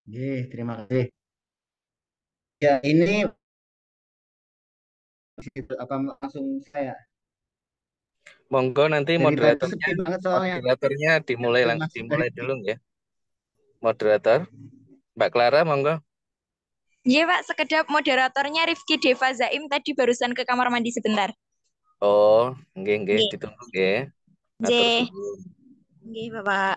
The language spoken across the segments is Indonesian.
Terima kasih. Ya, ini apa langsung saya. Monggo nanti Daripada moderatornya sepi banget soalnya. moderatornya dimulai Baru langsung masuk dari dimulai dulu ya. Moderator Mbak Clara monggo. Iya Pak, sekedap moderatornya Rifki Deva Zaim tadi barusan ke kamar mandi sebentar. Oh, nggih nggih Nggih. ditunggu nggih. Matur Nggih. suwun. Nggih, Bapak.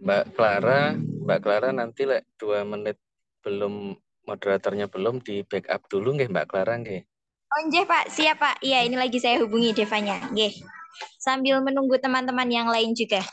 Mbak Clara nanti 2 menit belum moderatornya belum di backup dulu nggih Mbak Clara nggih. Oh, nggih, Pak. Siap, Pak. Iya, ini lagi saya hubungi Devanya. Nggih. Sambil menunggu teman-teman yang lain juga.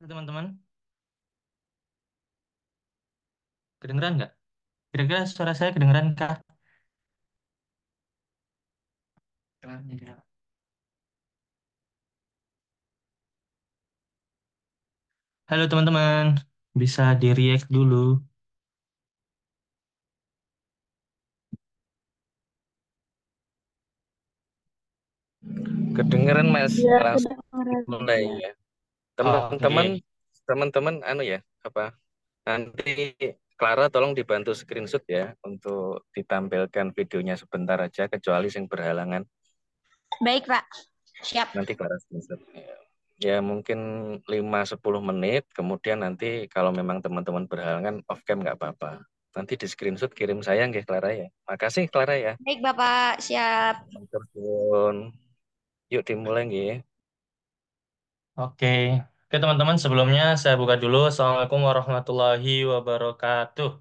Teman-teman, kedengeran nggak? Kira-kira suara saya kedengeran kah? Halo teman-teman, bisa di-react dulu. Kedengeran Mas, Iya, langsung kedengaran. mulai ya. Teman-teman, Oke, teman-teman anu ya, apa? Nanti Clara tolong dibantu screenshot ya untuk ditampilkan videonya sebentar aja kecuali yang berhalangan. Baik, Pak. Siap. Nanti Clara screenshot. Ya, ya mungkin 5-10 menit kemudian nanti kalau memang teman-teman berhalangan off cam nggak apa-apa. Nanti di screenshot kirim saya nggih Clara ya. Makasih Clara ya. Baik, Bapak. Siap. Matur suwun. Yuk dimulai nggih. oke. Oke teman-teman, sebelumnya saya buka dulu. Assalamualaikum warahmatullahi wabarakatuh.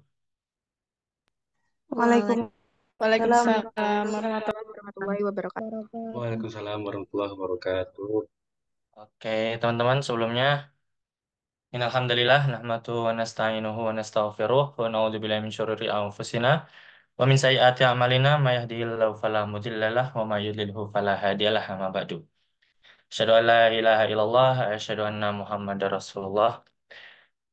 Waalaikumsalam Warahmatullahi wabarakatuh. wabarakatuh. Waalaikumsalam warahmatullahi wabarakatuh. Oke, teman-teman, sebelumnya innalhamdulillah nahmadu wa nasta'inuhu wa nastaghfiruh wa na'udzubillahi min syururi anfusina wa min sayyiati a'malina may yahdihillahu fala mudhillalah wa may yudlilhu fala hadiyalah amma ba'du. Asyhadu an la ilaha illallah, asyhadu anna Muhammadar Rasulullah.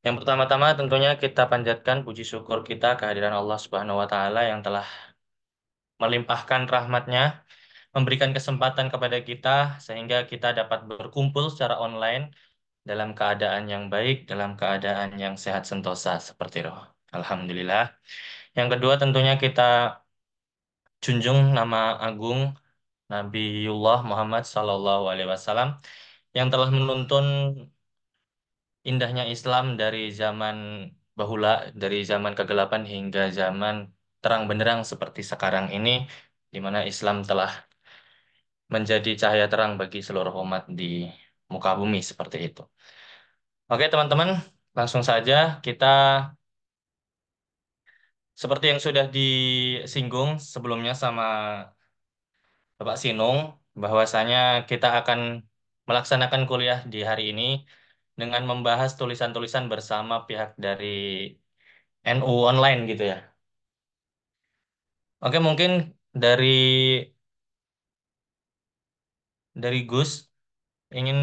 Yang pertama-tama tentunya kita panjatkan puji syukur kita kehadiran Allah Subhanahu wa taala yang telah melimpahkan rahmatnya, memberikan kesempatan kepada kita sehingga kita dapat berkumpul secara online dalam keadaan yang baik, dalam keadaan yang sehat sentosa seperti itu. Alhamdulillah. Yang kedua tentunya kita junjung nama agung Nabiullah Muhammad Sallallahu Alaihi Wasallam yang telah menuntun indahnya Islam dari zaman bahula, dari zaman kegelapan hingga zaman terang benderang seperti sekarang ini, di mana Islam telah menjadi cahaya terang bagi seluruh umat di muka bumi seperti itu. Oke, teman-teman, langsung saja kita seperti yang sudah disinggung sebelumnya sama Bapak Sinung, bahwasanya kita akan melaksanakan kuliah di hari ini dengan membahas tulisan-tulisan bersama pihak dari NU online gitu ya. Oke, mungkin dari Gus ingin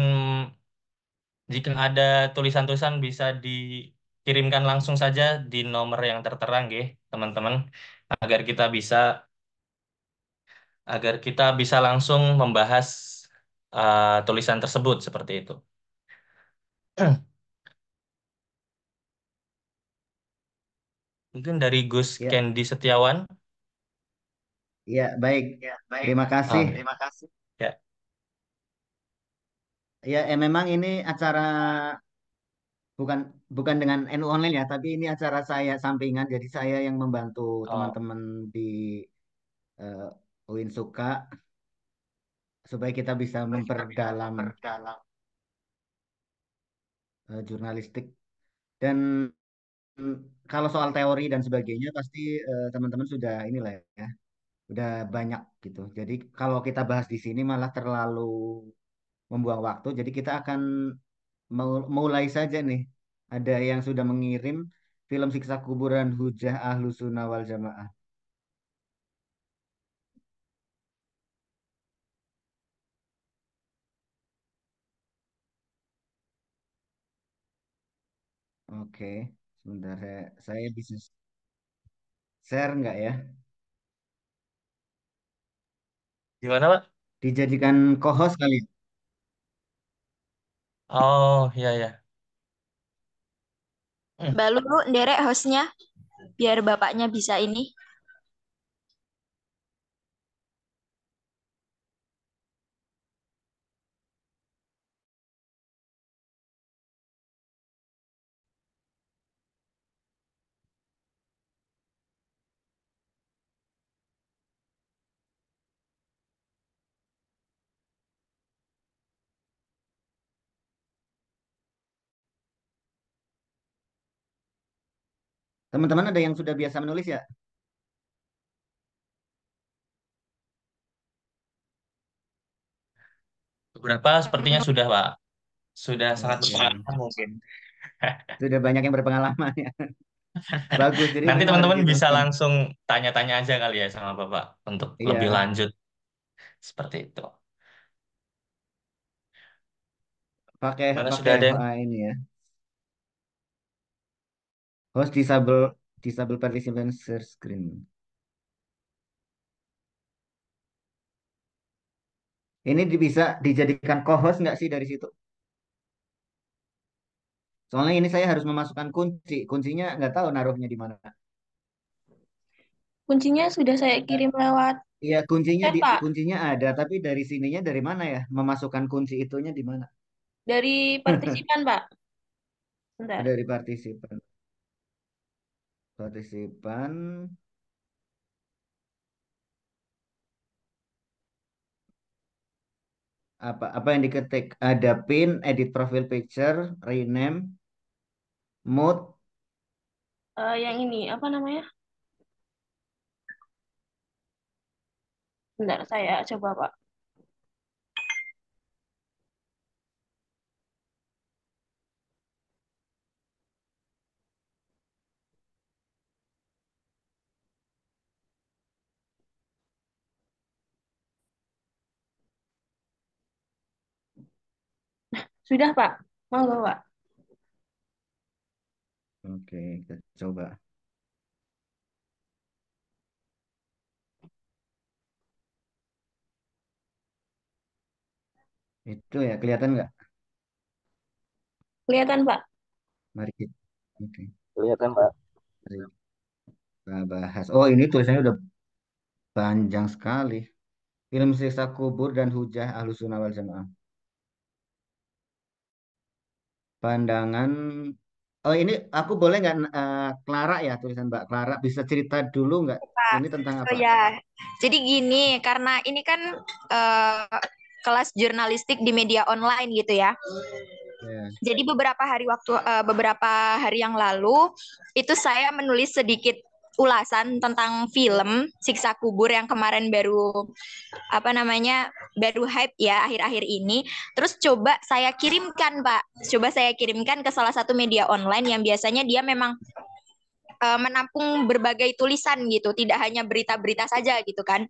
jika ada tulisan-tulisan bisa dikirimkan langsung saja di nomor yang tertera nggih, teman-teman, agar kita bisa agar kita bisa langsung membahas tulisan tersebut seperti itu. Mungkin dari Gus Ya, Kendi Setiawan. ya, baik. Terima kasih. Ah, ya. Ya, memang ini acara bukan bukan dengan NU online ya, tapi ini acara saya sampingan. Jadi saya yang membantu Oh, teman-teman di UIN Suka supaya kita bisa memperdalam jurnalistik. Dan kalau soal teori dan sebagainya pasti teman-teman sudah inilah ya, udah banyak gitu. Jadi kalau kita bahas di sini malah terlalu membuang waktu. Jadi kita akan mulai saja nih. Ada yang sudah mengirim film Siksa Kuburan Hujah Ahlu Sunnah wal Jamaah. Oke, sebentar saya bisa share nggak ya? gimana, Pak? Dijadikan co-host kali ya? Oh, iya ya. Mbak Lulu, nderek hostnya, biar bapaknya bisa ini. Teman-teman ada yang sudah biasa menulis ya? Beberapa sepertinya sudah, Pak. sudah sangat Oke. berpengalaman mungkin. Sudah banyak yang berpengalaman ya. Bagus. Jadi Nanti memang harus teman-teman bisa dituntun. langsung tanya-tanya aja kali ya sama Bapak untuk lebih Iya. lanjut seperti itu. Pakai Mana pakai sudah ada yang ini ya. Host disable participant share screen. Ini bisa dijadikan co-host nggak sih dari situ? Soalnya ini saya harus memasukkan kunci. Kuncinya nggak tahu naruhnya di mana. Kuncinya sudah saya kirim lewat Iya, kuncinya chat, Pak. kuncinya ada, tapi dari sininya dari mana ya? Memasukkan kunci itunya di mana? Dari partisipan, Pak. Bentar. Dari partisipan. Partisipan apa yang diketik? Ada pin, edit profile picture, rename, mode. Yang ini, apa namanya? Bentar, saya coba, Pak. Sudah, Pak. Monggo, Pak. Oke, kita coba. Itu ya, kelihatan nggak? Kelihatan, Pak. Mari kita. Oke, Kelihatan, Pak. mari kita bahas. Oh, ini tulisannya udah panjang sekali. Film Siksa Kubur dan Hujah Ahlussunnah wal Jamaah. Pandangan. Oh, ini aku boleh nggak, Clara ya, tulisan Mbak Clara. Bisa cerita dulu nggak? Pak. Ini tentang Oh apa? ya, jadi gini, karena ini kan eh, kelas jurnalistik di media online gitu ya. Ya. Jadi beberapa hari yang lalu itu saya menulis sedikit ulasan tentang film Siksa Kubur yang kemarin apa namanya baru hype ya akhir-akhir ini. Terus coba saya kirimkan Pak, coba saya kirimkan ke salah satu media online yang biasanya dia memang menampung berbagai tulisan gitu, tidak hanya berita-berita saja gitu kan,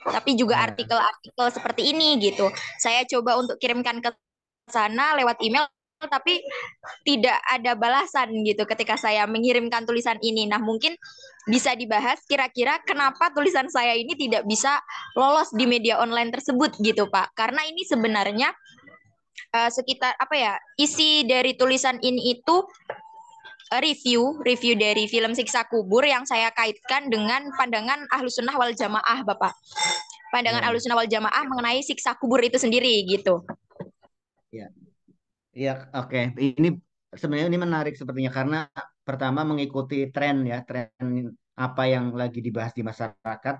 tapi juga Ya. artikel-artikel seperti ini gitu. Saya coba untuk kirimkan ke sana lewat email, tapi tidak ada balasan gitu ketika saya mengirimkan tulisan ini. Nah, mungkin bisa dibahas kira-kira kenapa tulisan saya ini tidak bisa lolos di media online tersebut gitu, Pak. Karena ini sebenarnya sekitar apa ya? Isi dari tulisan ini itu review dari film Siksa Kubur yang saya kaitkan dengan pandangan Ahlussunnah wal Jamaah, Bapak. Pandangan Ya. Ahlussunnah wal Jamaah mengenai siksa kubur itu sendiri gitu. Ya. Ya, oke. Ini sebenarnya ini menarik sepertinya karena pertama mengikuti tren ya, tren apa yang lagi dibahas di masyarakat,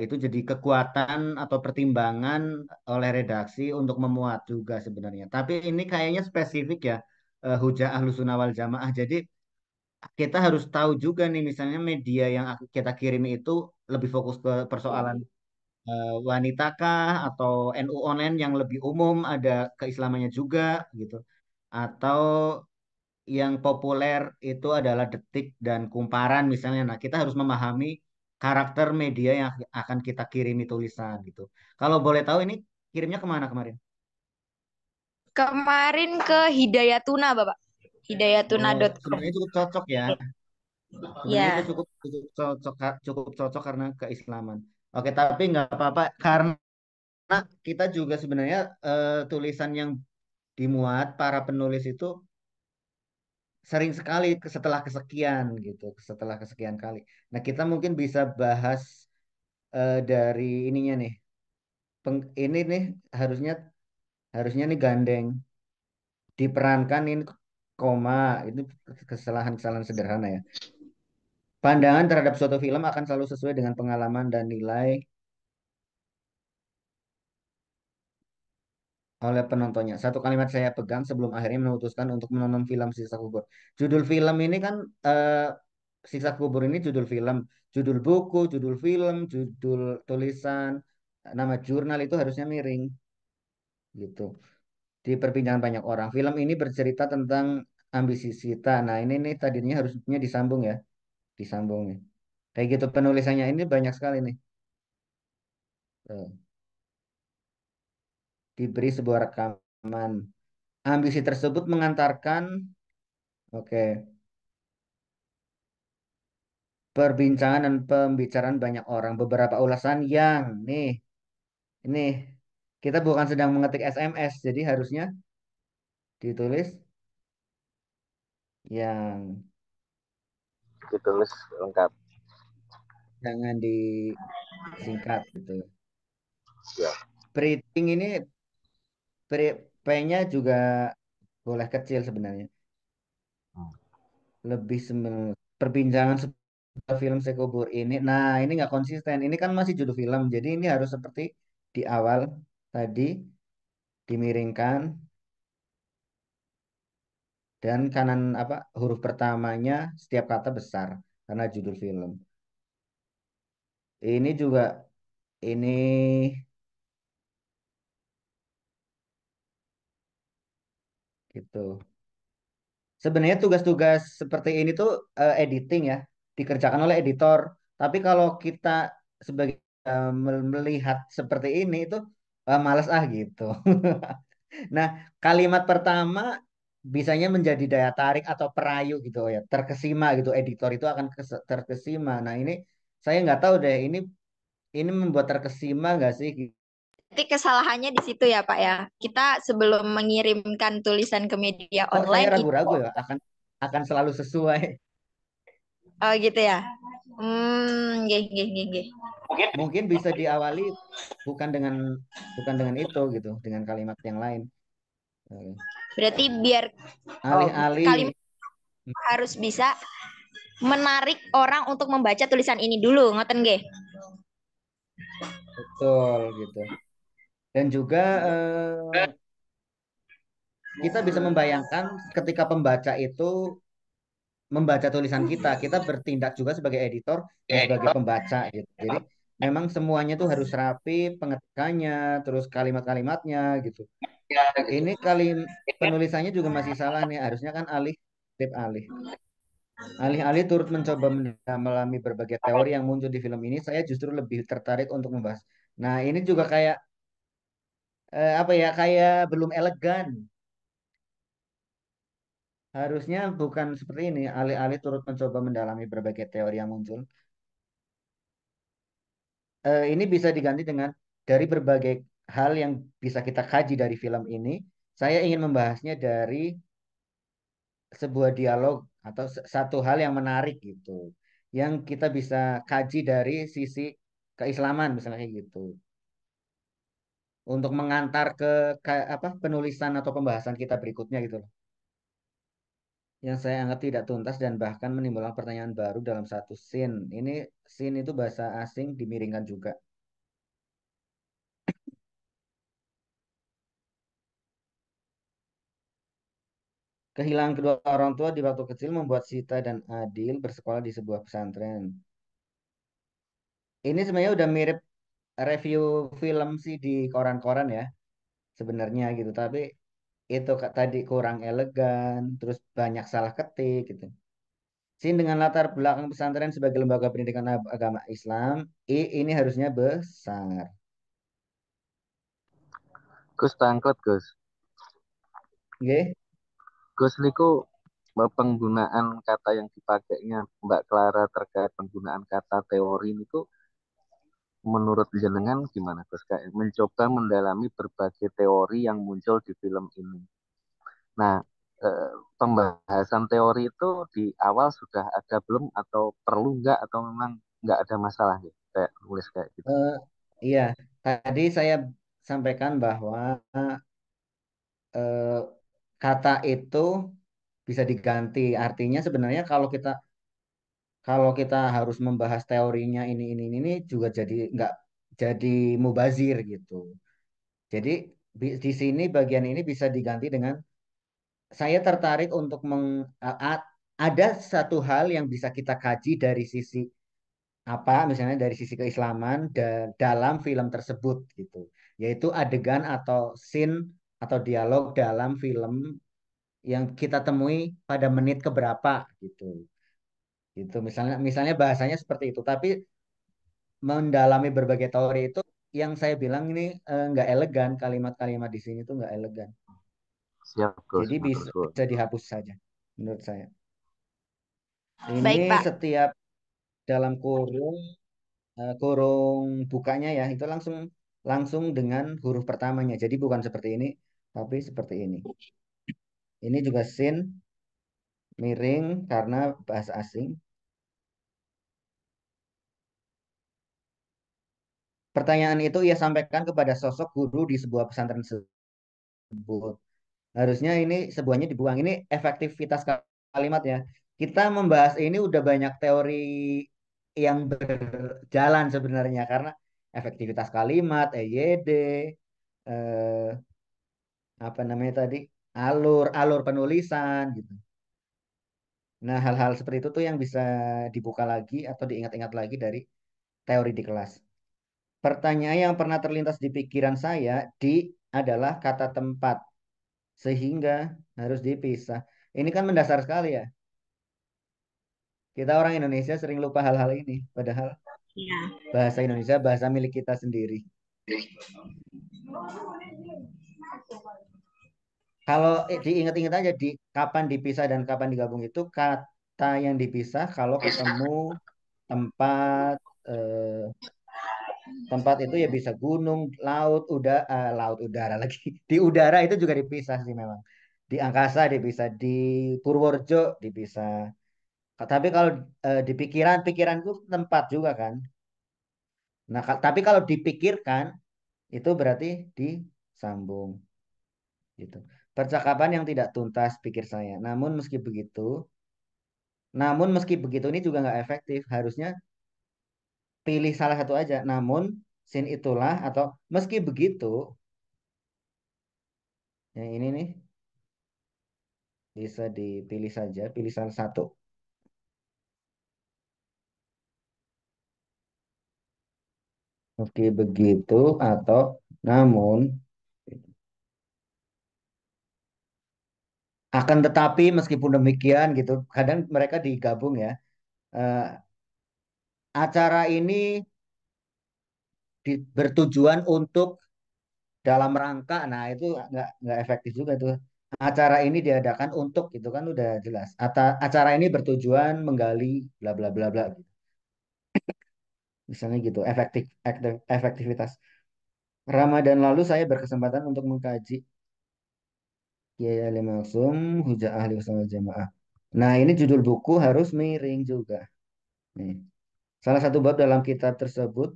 itu jadi kekuatan atau pertimbangan oleh redaksi untuk memuat juga sebenarnya. Tapi ini kayaknya spesifik ya, hujah Ahlussunnah wal Jamaah. Jadi kita harus tahu juga nih misalnya media yang kita kirim itu lebih fokus ke persoalan wanita kah atau NU online yang lebih umum ada keislamannya juga gitu, atau yang populer itu adalah Detik dan Kumparan misalnya. Nah, kita harus memahami karakter media yang akan kita kirimi tulisan gitu. Kalau boleh tahu ini kirimnya kemana kemarin? Kemarin ke Hidayatuna, Bapak. Oh, Hidayatuna.com. sebenarnya cukup cocok ya. Sebenarnya itu Ya. cukup cukup cocok karena keislaman. Oke, tapi nggak apa-apa karena kita juga sebenarnya, tulisan yang dimuat para penulis itu sering sekali setelah kesekian gitu, setelah kesekian kali. Nah, kita mungkin bisa bahas dari ininya nih. Ini nih harusnya harusnya nih gandeng diperankan ini koma itu kesalahan-kesalahan sederhana ya. Pandangan terhadap suatu film akan selalu sesuai dengan pengalaman dan nilai oleh penontonnya. Satu kalimat saya pegang sebelum akhirnya memutuskan untuk menonton film Siksa Kubur. Judul film ini kan, Siksa Kubur ini judul film, judul buku, judul film, judul tulisan, nama jurnal itu harusnya miring gitu. di perbincangan banyak orang. Film ini bercerita tentang ambisi Sita. Nah, ini nih tadinya harusnya disambung ya, disambung nih. Kayak gitu penulisannya ini banyak sekali nih. Tuh, diberi sebuah rekaman. Ambisi tersebut mengantarkan, oke, perbincangan dan pembicaraan banyak orang. Beberapa ulasan yang, nih, ini kita bukan sedang mengetik SMS, jadi harusnya ditulis yang Ditulis lengkap. jangan disingkat gitu. Ya. Periting ini P-nya juga boleh kecil sebenarnya. Lebih perbincangan sebuah film Sekubur ini. Nah, ini nggak konsisten. Ini kan masih judul film. Jadi ini harus seperti di awal tadi dimiringkan dan kanan apa huruf pertamanya setiap kata besar karena judul film. Ini juga ini gitu. Sebenarnya tugas-tugas seperti ini tuh editing ya, dikerjakan oleh editor. Tapi kalau kita sebagai melihat seperti ini itu males gitu. Nah, kalimat pertama bisanya menjadi daya tarik atau perayu gitu ya, terkesima gitu. Editor itu akan terkesima. Nah, ini saya nggak tahu deh, ini membuat terkesima nggak sih? Berarti kesalahannya di situ ya, Pak ya. Kita sebelum mengirimkan tulisan ke media Oh, saya online itu, ragu-ragu ya, akan selalu sesuai. oh gitu ya. Nggih, nggih, nggih, nggih. Mungkin bisa diawali bukan dengan bukan dengan itu gitu, dengan kalimat yang lain. Eh, Berarti biar Alih-alih kalimat harus bisa menarik orang untuk membaca tulisan ini dulu, ngoten nggih. betul gitu. Dan juga kita bisa membayangkan ketika pembaca itu membaca tulisan kita, kita bertindak juga sebagai editor dan sebagai pembaca gitu. Jadi memang semuanya tuh harus rapi, pengetikannya, terus kalimat-kalimatnya gitu. Ini penulisannya juga masih salah nih, harusnya kan alih, tip alih. Alih-alih turut mencoba mendalami berbagai teori yang muncul di film ini, saya justru lebih tertarik untuk membahas. Nah, ini juga kayak apa ya? Kayak belum elegan. Harusnya bukan seperti ini. Alih-alih turut mencoba mendalami berbagai teori yang muncul. Ini bisa diganti dengan dari berbagai hal yang bisa kita kaji dari film ini. Saya ingin membahasnya dari sebuah dialog atau satu hal yang menarik gitu. Yang kita bisa kaji dari sisi keislaman misalnya kayak gitu. Untuk mengantar apa penulisan atau pembahasan kita berikutnya gitu loh. Yang saya anggap tidak tuntas dan bahkan menimbulkan pertanyaan baru dalam satu scene. Ini scene itu bahasa asing dimiringkan juga. Kehilangan kedua orang tua di waktu kecil membuat Sita dan Adil bersekolah di sebuah pesantren. Ini sebenarnya udah mirip review film sih di koran-koran ya sebenarnya gitu. Tapi itu tadi kurang elegan, terus banyak salah ketik gitu. Sin dengan latar belakang pesantren sebagai lembaga pendidikan agama Islam, ini harusnya besar. Gus tangklet Gus. Oke? Gus niku penggunaan kata yang dipakainya Mbak Clara terkait penggunaan kata teori niku menurut jenengan gimana Gus? Kayak mencoba mendalami berbagai teori yang muncul di film ini. Nah, eh, pembahasan teori itu di awal sudah ada belum atau perlu nggak atau memang nggak ada masalah gitu kayak nulis kayak gitu. Eh, iya, tadi saya sampaikan bahwa eh, kata itu bisa diganti. Artinya sebenarnya kalau kita harus membahas teorinya ini juga jadi nggak jadi mubazir gitu. Jadi di sini bagian ini bisa diganti dengan saya tertarik untuk ada satu hal yang bisa kita kaji dari sisi apa misalnya dari sisi keislaman dalam film tersebut gitu, yaitu adegan atau scene atau dialog dalam film yang kita temui pada menit keberapa gitu. Gitu misalnya misalnya bahasanya seperti itu, tapi mendalami berbagai teori itu yang saya bilang ini nggak elegan, kalimat-kalimat di sini tuh nggak elegan. Siap, Gus. Jadi Matur bisa, suwun. bisa dihapus saja menurut saya. Ini Baik, Pak. setiap dalam kurung bukanya ya itu langsung langsung dengan huruf pertamanya. Jadi bukan seperti ini, tapi seperti ini. Ini juga sin miring karena bahasa asing. Pertanyaan itu ia sampaikan kepada sosok guru di sebuah pesantren tersebut. Harusnya ini sebuahnya dibuang. Ini efektivitas kalimat ya. Kita membahas ini udah banyak teori yang berjalan sebenarnya karena efektivitas kalimat, EYD, eh, apa namanya tadi, alur alur penulisan gitu. Nah, hal-hal seperti itu tuh yang bisa dibuka lagi atau diingat-ingat lagi dari teori di kelas. Pertanyaan yang pernah terlintas di pikiran saya adalah kata tempat sehingga harus dipisah. Ini kan mendasar sekali ya. Kita orang Indonesia sering lupa hal-hal ini, padahal Ya. bahasa Indonesia bahasa milik kita sendiri. Kalau diingat-ingat aja di kapan dipisah dan kapan digabung itu kata yang dipisah kalau ketemu tempat tempat itu ya bisa gunung, laut, udara lagi. Di udara itu juga dipisah sih memang. Di angkasa dipisah, di Purworejo dipisah. Tapi kalau di pikiran, pikiran itu tempat juga kan. Nah, tapi kalau dipikirkan itu berarti disambung gitu. Percakapan yang tidak tuntas pikir saya. Namun meski begitu ini juga nggak efektif. Harusnya pilih salah satu aja. Namun sin itulah atau meski begitu yang ini nih bisa dipilih saja, pilih salah satu. Meski begitu atau namun akan tetapi meskipun demikian gitu, kadang mereka digabung ya. Eh, acara ini bertujuan untuk dalam rangka, nah itu nggak efektif juga tuh. Acara ini diadakan untuk itu kan udah jelas. Acara ini bertujuan menggali bla bla bla bla. Gitu. Misalnya gitu, efektivitas. Ramadan lalu saya berkesempatan untuk mengkaji Kiai Ali Maksum, Hujah Ahli Usul Jamaah. Nah, ini judul buku harus miring juga. Nih. Salah satu bab dalam kitab tersebut,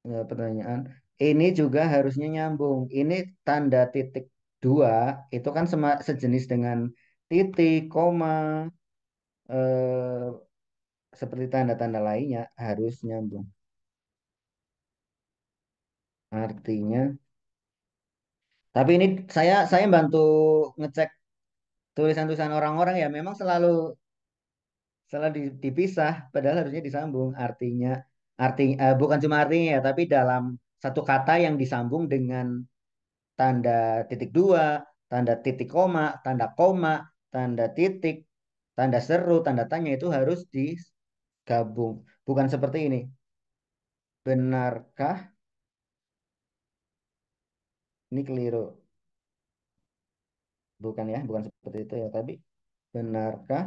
pertanyaan, ini juga harusnya nyambung. Ini tanda titik dua, itu kan sejenis dengan titik, koma, eh, seperti tanda-tanda lainnya harus nyambung. Artinya, tapi ini saya bantu ngecek tulisan-tulisan orang-orang ya memang selalu selalu dipisah padahal harusnya disambung bukan cuma artinya ya tapi dalam satu kata yang disambung dengan tanda titik dua, tanda titik koma, tanda titik, tanda seru, tanda tanya itu harus digabung. Bukan seperti ini. Benarkah? Ini keliru. Bukan ya, bukan seperti itu ya. Tapi benarkah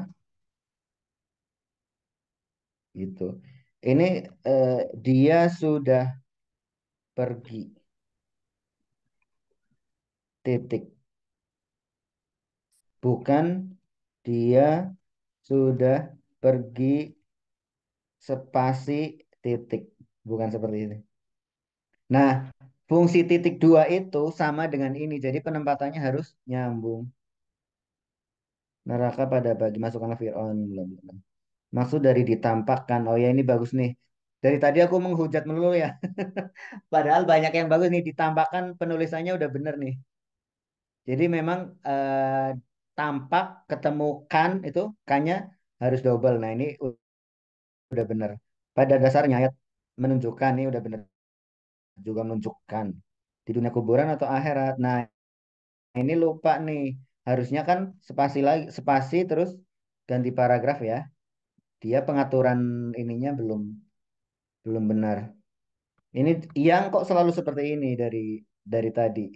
gitu. Ini dia sudah pergi. Titik. Bukan dia sudah pergi spasi titik. Bukan seperti itu. Nah, fungsi titik dua itu sama dengan ini. Jadi penempatannya harus nyambung. Neraka pada bagi masukkanlah Fir'aun. Bla, bla, bla. Maksud dari ditampakkan. Oh ya ini bagus nih. Dari tadi aku menghujat melulu ya. Padahal banyak yang bagus nih. Ditampakkan penulisannya udah bener nih. Jadi memang tampak ketemukan itu kannya harus double. Nah ini udah bener. Pada dasarnya ayat menunjukkan ini udah bener juga menunjukkan di dunia kuburan atau akhirat. Nah ini lupa nih. Harusnya kan spasi lagi, spasi terus ganti paragraf ya. Dia pengaturan ininya belum belum benar. Ini yang kok selalu seperti ini dari tadi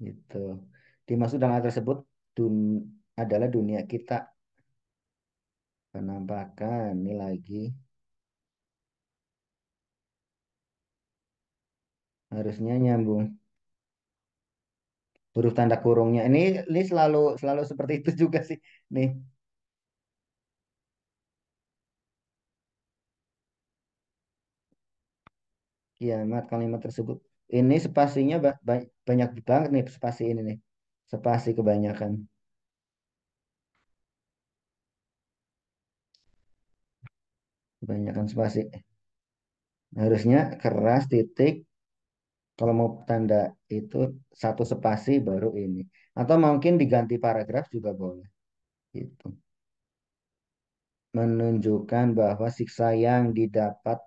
gitu. Dimaksud dengan hal tersebut dun, adalah dunia kita, penampakan ini lagi harusnya nyambung huruf tanda kurungnya. Ini selalu selalu seperti itu juga sih. Nih, kiamat kalimat tersebut. Ini spasinya banyak banget nih spasi ini nih. Spasi kebanyakan. Kebanyakan spasi. Harusnya keras titik. Kalau mau tanda itu satu spasi baru ini. Atau mungkin diganti paragraf juga boleh. Gitu. Menunjukkan bahwa siksa yang didapat.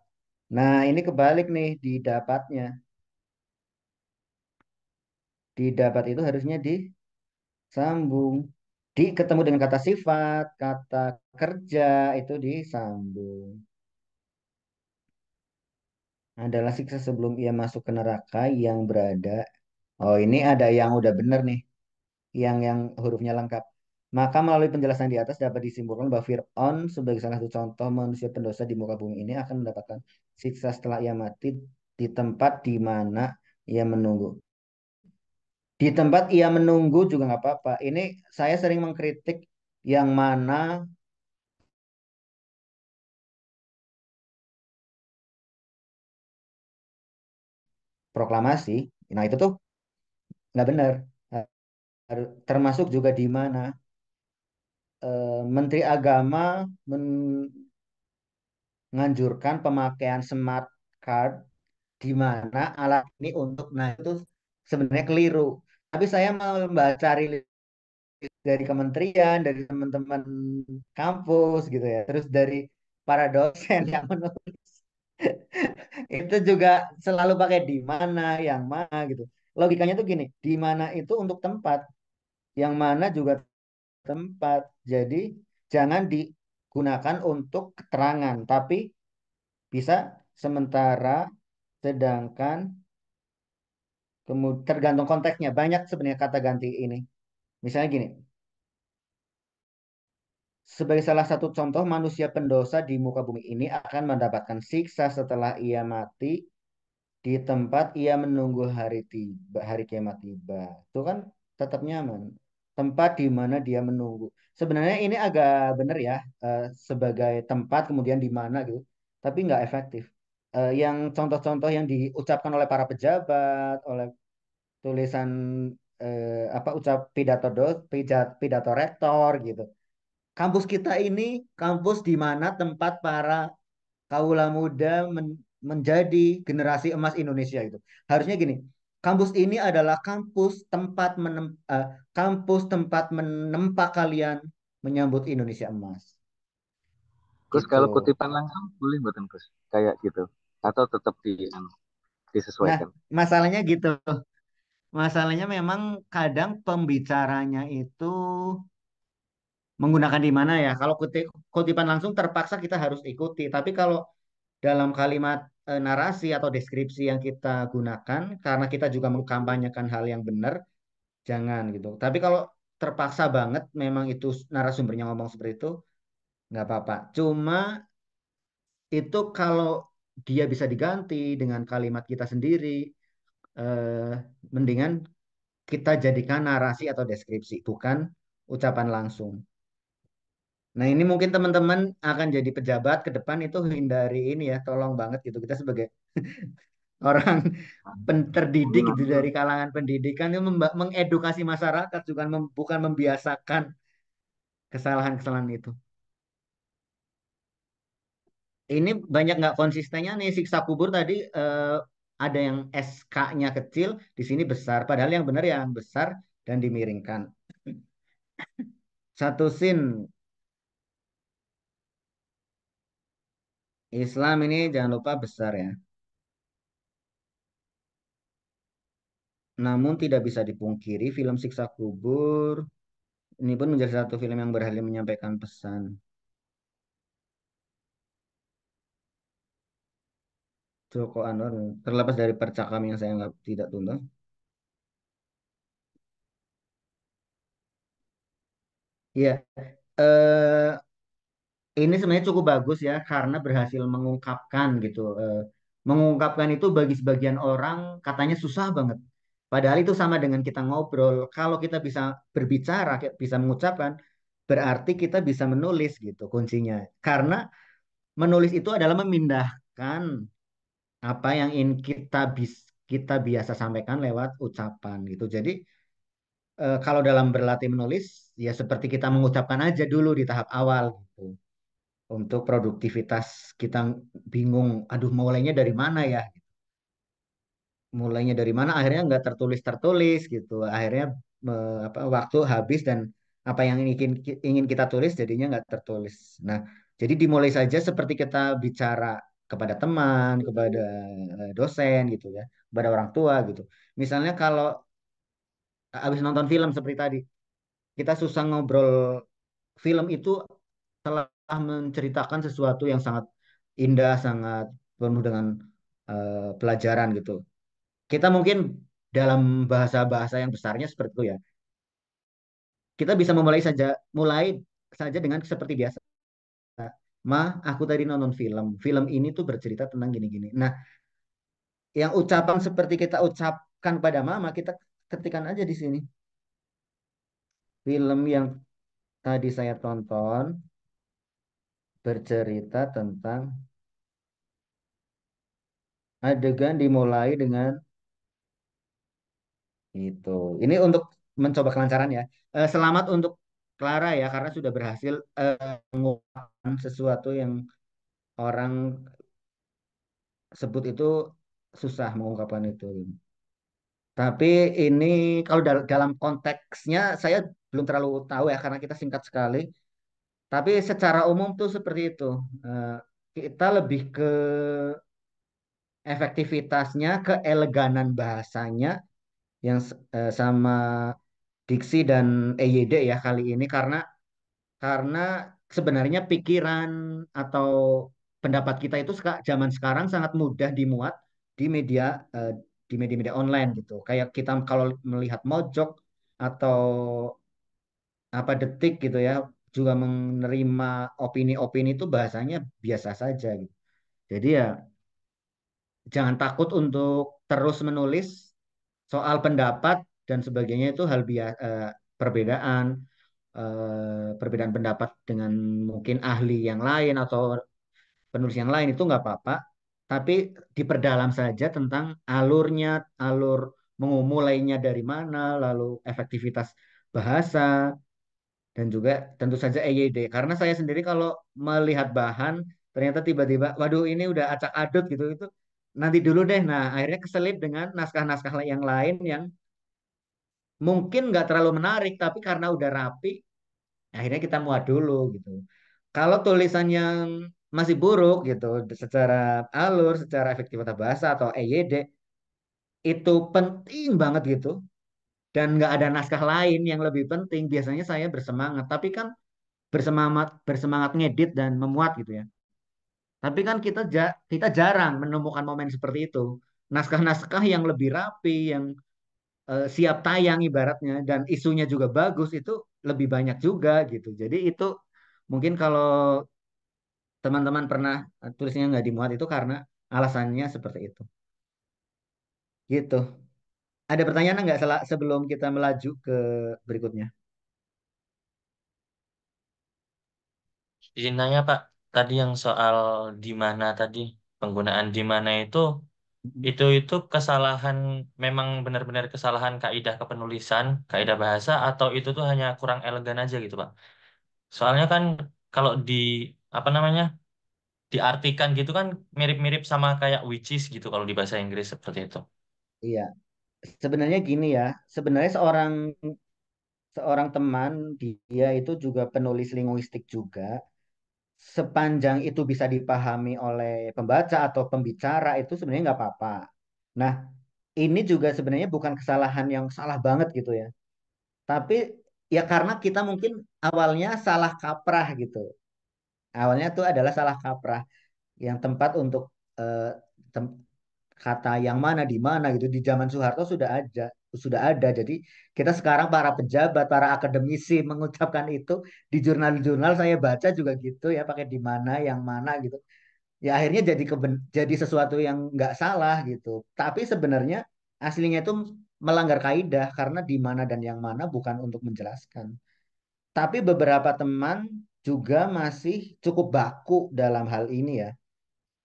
Nah, ini kebalik nih didapatnya. Didapat itu harusnya disambung. Ketemu dengan kata sifat, kata kerja itu disambung. Adalah siksa sebelum ia masuk ke neraka yang berada. Oh, ini ada yang udah bener nih, yang hurufnya lengkap. Maka melalui penjelasan di atas dapat disimpulkan bahwa Fir'aun sebagai salah satu contoh manusia pendosa di muka bumi ini akan mendapatkan siksa setelah ia mati di tempat di mana ia menunggu. Di tempat ia menunggu juga nggak apa-apa. Ini saya sering mengkritik yang mana proklamasi. Nah itu tuh nggak benar. Termasuk juga di mana Menteri Agama menganjurkan pemakaian smart card di mana alat ini untuk nah itu sebenarnya keliru. Tapi saya mau membaca rilis dari kementerian, dari teman-teman kampus gitu ya, terus dari para dosen yang menulis itu juga selalu pakai di mana, yang mana gitu. Logikanya tuh gini, di mana itu untuk tempat, yang mana juga tempat. Jadi jangan digunakan untuk keterangan, tapi bisa sementara, sedangkan kemudian tergantung konteksnya. Banyak sebenarnya kata ganti ini. Misalnya gini, sebagai salah satu contoh manusia pendosa di muka bumi ini akan mendapatkan siksa setelah ia mati di tempat ia menunggu hari kiamat tiba. Itu kan tetap nyaman. Tempat di mana dia menunggu. Sebenarnya ini agak benar ya, sebagai tempat kemudian di mana gitu. Tapi nggak efektif. Yang contoh-contoh yang diucapkan oleh para pejabat, oleh tulisan apa pidato rektor gitu. Kampus kita ini kampus di mana tempat para kaula muda menjadi generasi emas Indonesia itu. Harusnya gini, kampus ini adalah kampus tempat menempa kalian menyambut Indonesia emas. Terus Gitu. kalau kutipan langsung boleh buatan Gus kayak gitu atau tetap Nah, disesuaikan. masalahnya gitu. Masalahnya memang kadang pembicaranya itu menggunakan di mana ya. Kalau kutipan langsung terpaksa kita harus ikuti. Tapi kalau dalam kalimat narasi atau deskripsi yang kita gunakan, karena kita juga mengkampanyekan hal yang benar, jangan gitu. Tapi kalau terpaksa banget, memang itu narasumbernya ngomong seperti itu, nggak apa-apa. Cuma itu kalau dia bisa diganti dengan kalimat kita sendiri, eh, mendingan kita jadikan narasi atau deskripsi, bukan ucapan langsung. Nah, ini mungkin teman-teman akan jadi pejabat ke depan itu hindari ini ya, tolong banget gitu. Kita sebagai orang terdidik gitu dari kalangan pendidikan itu mengedukasi masyarakat juga bukan membiasakan kesalahan-kesalahan itu. Ini banyak nggak konsistennya nih siksa kubur tadi ada yang SK-nya kecil, di sini besar. Padahal yang benar yang besar dan dimiringkan. Satu sin Islam ini jangan lupa besar ya. Namun tidak bisa dipungkiri film Siksa Kubur ini pun menjadi satu film yang berhasil menyampaikan pesan. Joko Anwar, terlepas dari percakapan yang saya nggak tidak tuntas. Iya, eh, ini sebenarnya cukup bagus ya karena berhasil mengungkapkan gitu. Mengungkapkan itu bagi sebagian orang katanya susah banget. Padahal itu sama dengan kita ngobrol. Kalau kita bisa berbicara, bisa mengucapkan, berarti kita bisa menulis gitu kuncinya. Karena menulis itu adalah memindahkan apa yang ingin kita biasa sampaikan lewat ucapan gitu. Jadi kalau dalam berlatih menulis ya seperti kita mengucapkan aja dulu di tahap awal gitu. Untuk produktivitas kita bingung, aduh mulainya dari mana ya? Mulainya dari mana? Akhirnya nggak tertulis gitu. Akhirnya waktu habis dan apa yang ingin kita tulis jadinya nggak tertulis. Nah, jadi dimulai saja seperti kita bicara kepada teman, kepada dosen gitu ya, kepada orang tua gitu. Misalnya kalau habis nonton film seperti tadi, kita susah ngobrol film itu telah menceritakan sesuatu yang sangat indah, sangat penuh dengan pelajaran gitu. Kita mungkin dalam bahasa-bahasa yang besarnya seperti itu ya. Kita bisa mulai saja dengan seperti biasa. Ma, aku tadi nonton film. Film ini tuh bercerita tentang gini-gini. Nah, yang ucapan seperti kita ucapkan pada mama, kita ketikkan aja di sini. Film yang tadi saya tonton bercerita tentang adegan dimulai dengan itu. Ini untuk mencoba kelancaran ya. Selamat untuk Clara ya karena sudah berhasil mengungkapkan sesuatu yang orang sebut itu susah mengungkapkan itu. Tapi ini kalau dalam konteksnya saya belum terlalu tahu ya karena kita singkat sekali. Tapi secara umum tuh seperti itu. Eh, kita lebih ke efektivitasnya, keeleganan bahasanya yang sama diksi dan EYD ya kali ini karena sebenarnya pikiran atau pendapat kita itu zaman sekarang sangat mudah dimuat di media eh, di media-media online gitu. Kayak kita kalau melihat Mojok atau apa Detik gitu ya juga menerima opini-opini itu bahasanya biasa saja gitu. Jadi ya jangan takut untuk terus menulis soal pendapat dan sebagainya itu perbedaan perbedaan pendapat dengan mungkin ahli yang lain atau penulis yang lain itu nggak apa-apa, tapi diperdalam saja tentang alurnya, alur mengumulainya dari mana, lalu efektivitas bahasa, dan juga tentu saja EYD. Karena saya sendiri kalau melihat bahan, ternyata tiba-tiba, waduh ini udah acak adut gitu, itu nanti dulu deh. Nah, akhirnya keselip dengan naskah-naskah yang lain yang mungkin nggak terlalu menarik, tapi karena udah rapi, akhirnya kita muat dulu gitu. Kalau tulisan yang masih buruk gitu, secara alur, secara efektivitas bahasa atau EYD, itu penting banget gitu. Dan nggak ada naskah lain yang lebih penting, biasanya saya bersemangat. Tapi kan bersemangat bersemangat ngedit dan memuat gitu ya. Tapi kan kita jarang menemukan momen seperti itu. Naskah-naskah yang lebih rapi, yang siap tayang ibaratnya dan isunya juga bagus itu lebih banyak juga gitu. Jadi itu mungkin kalau teman-teman pernah tulisnya nggak dimuat itu karena alasannya seperti itu. Gitu. Ada pertanyaan nggak sebelum kita melaju ke berikutnya? Izin nanya Pak, tadi yang soal di mana tadi, penggunaan di mana itu kesalahan, memang benar-benar kesalahan kaidah kepenulisan, kaidah bahasa, atau itu tuh hanya kurang elegan aja gitu Pak? Soalnya kan kalau apa namanya, diartikan gitu kan mirip-mirip sama kayak which is gitu kalau di bahasa Inggris seperti itu. Iya. Sebenarnya gini ya. Sebenarnya seorang seorang teman dia itu juga penulis linguistik juga. Sepanjang itu bisa dipahami oleh pembaca atau pembicara itu sebenarnya nggak apa-apa. Nah, ini juga sebenarnya bukan kesalahan yang salah banget gitu ya. Tapi ya karena kita mungkin awalnya salah kaprah gitu. Awalnya tuh adalah salah kaprah yang tempat untuk eh, tem- kata yang mana di mana gitu di zaman Soeharto sudah ada. Jadi kita sekarang para pejabat, para akademisi mengucapkan itu di jurnal-jurnal saya baca juga gitu ya pakai di mana yang mana gitu. Ya akhirnya jadi sesuatu yang nggak salah gitu. Tapi sebenarnya aslinya itu melanggar kaidah karena di mana dan yang mana bukan untuk menjelaskan. Tapi beberapa teman juga masih cukup baku dalam hal ini ya.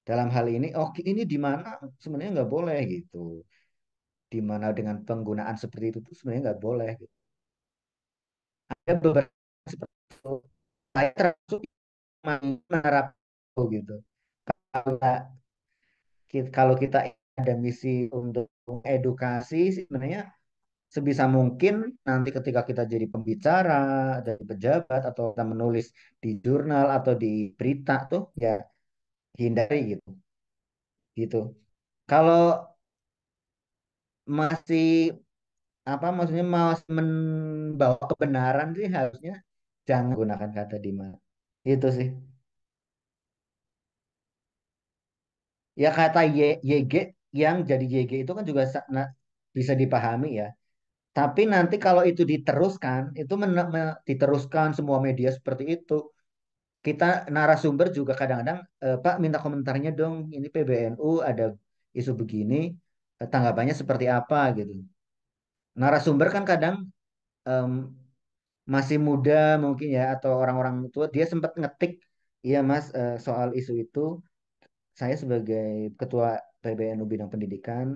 Dalam hal ini, oh ini di mana sebenarnya nggak boleh gitu. Di mana dengan penggunaan seperti itu tuh sebenarnya nggak boleh. Gitu. Ada beberapa seperti itu. Saya termasuk yang menerapkan gitu. Kalau kalau kita ada misi untuk edukasi, sebenarnya sebisa mungkin nanti ketika kita jadi pembicara, jadi pejabat atau kita menulis di jurnal atau di berita tuh ya hindari gitu. Gitu. Kalau masih apa maksudnya mau membawa kebenaran sih harusnya jangan gunakan kata di mana. Itu sih. Ya kata YG yang jadi YG itu kan juga bisa dipahami ya. Tapi nanti kalau itu diteruskan, itu diteruskan semua media seperti itu. Kita narasumber juga kadang-kadang, Pak minta komentarnya dong, ini PBNU ada isu begini, tanggapannya seperti apa gitu. Narasumber kan kadang em, masih muda mungkin ya, atau orang-orang tua, dia sempat ngetik, iya Mas, soal isu itu, saya sebagai ketua PBNU bidang pendidikan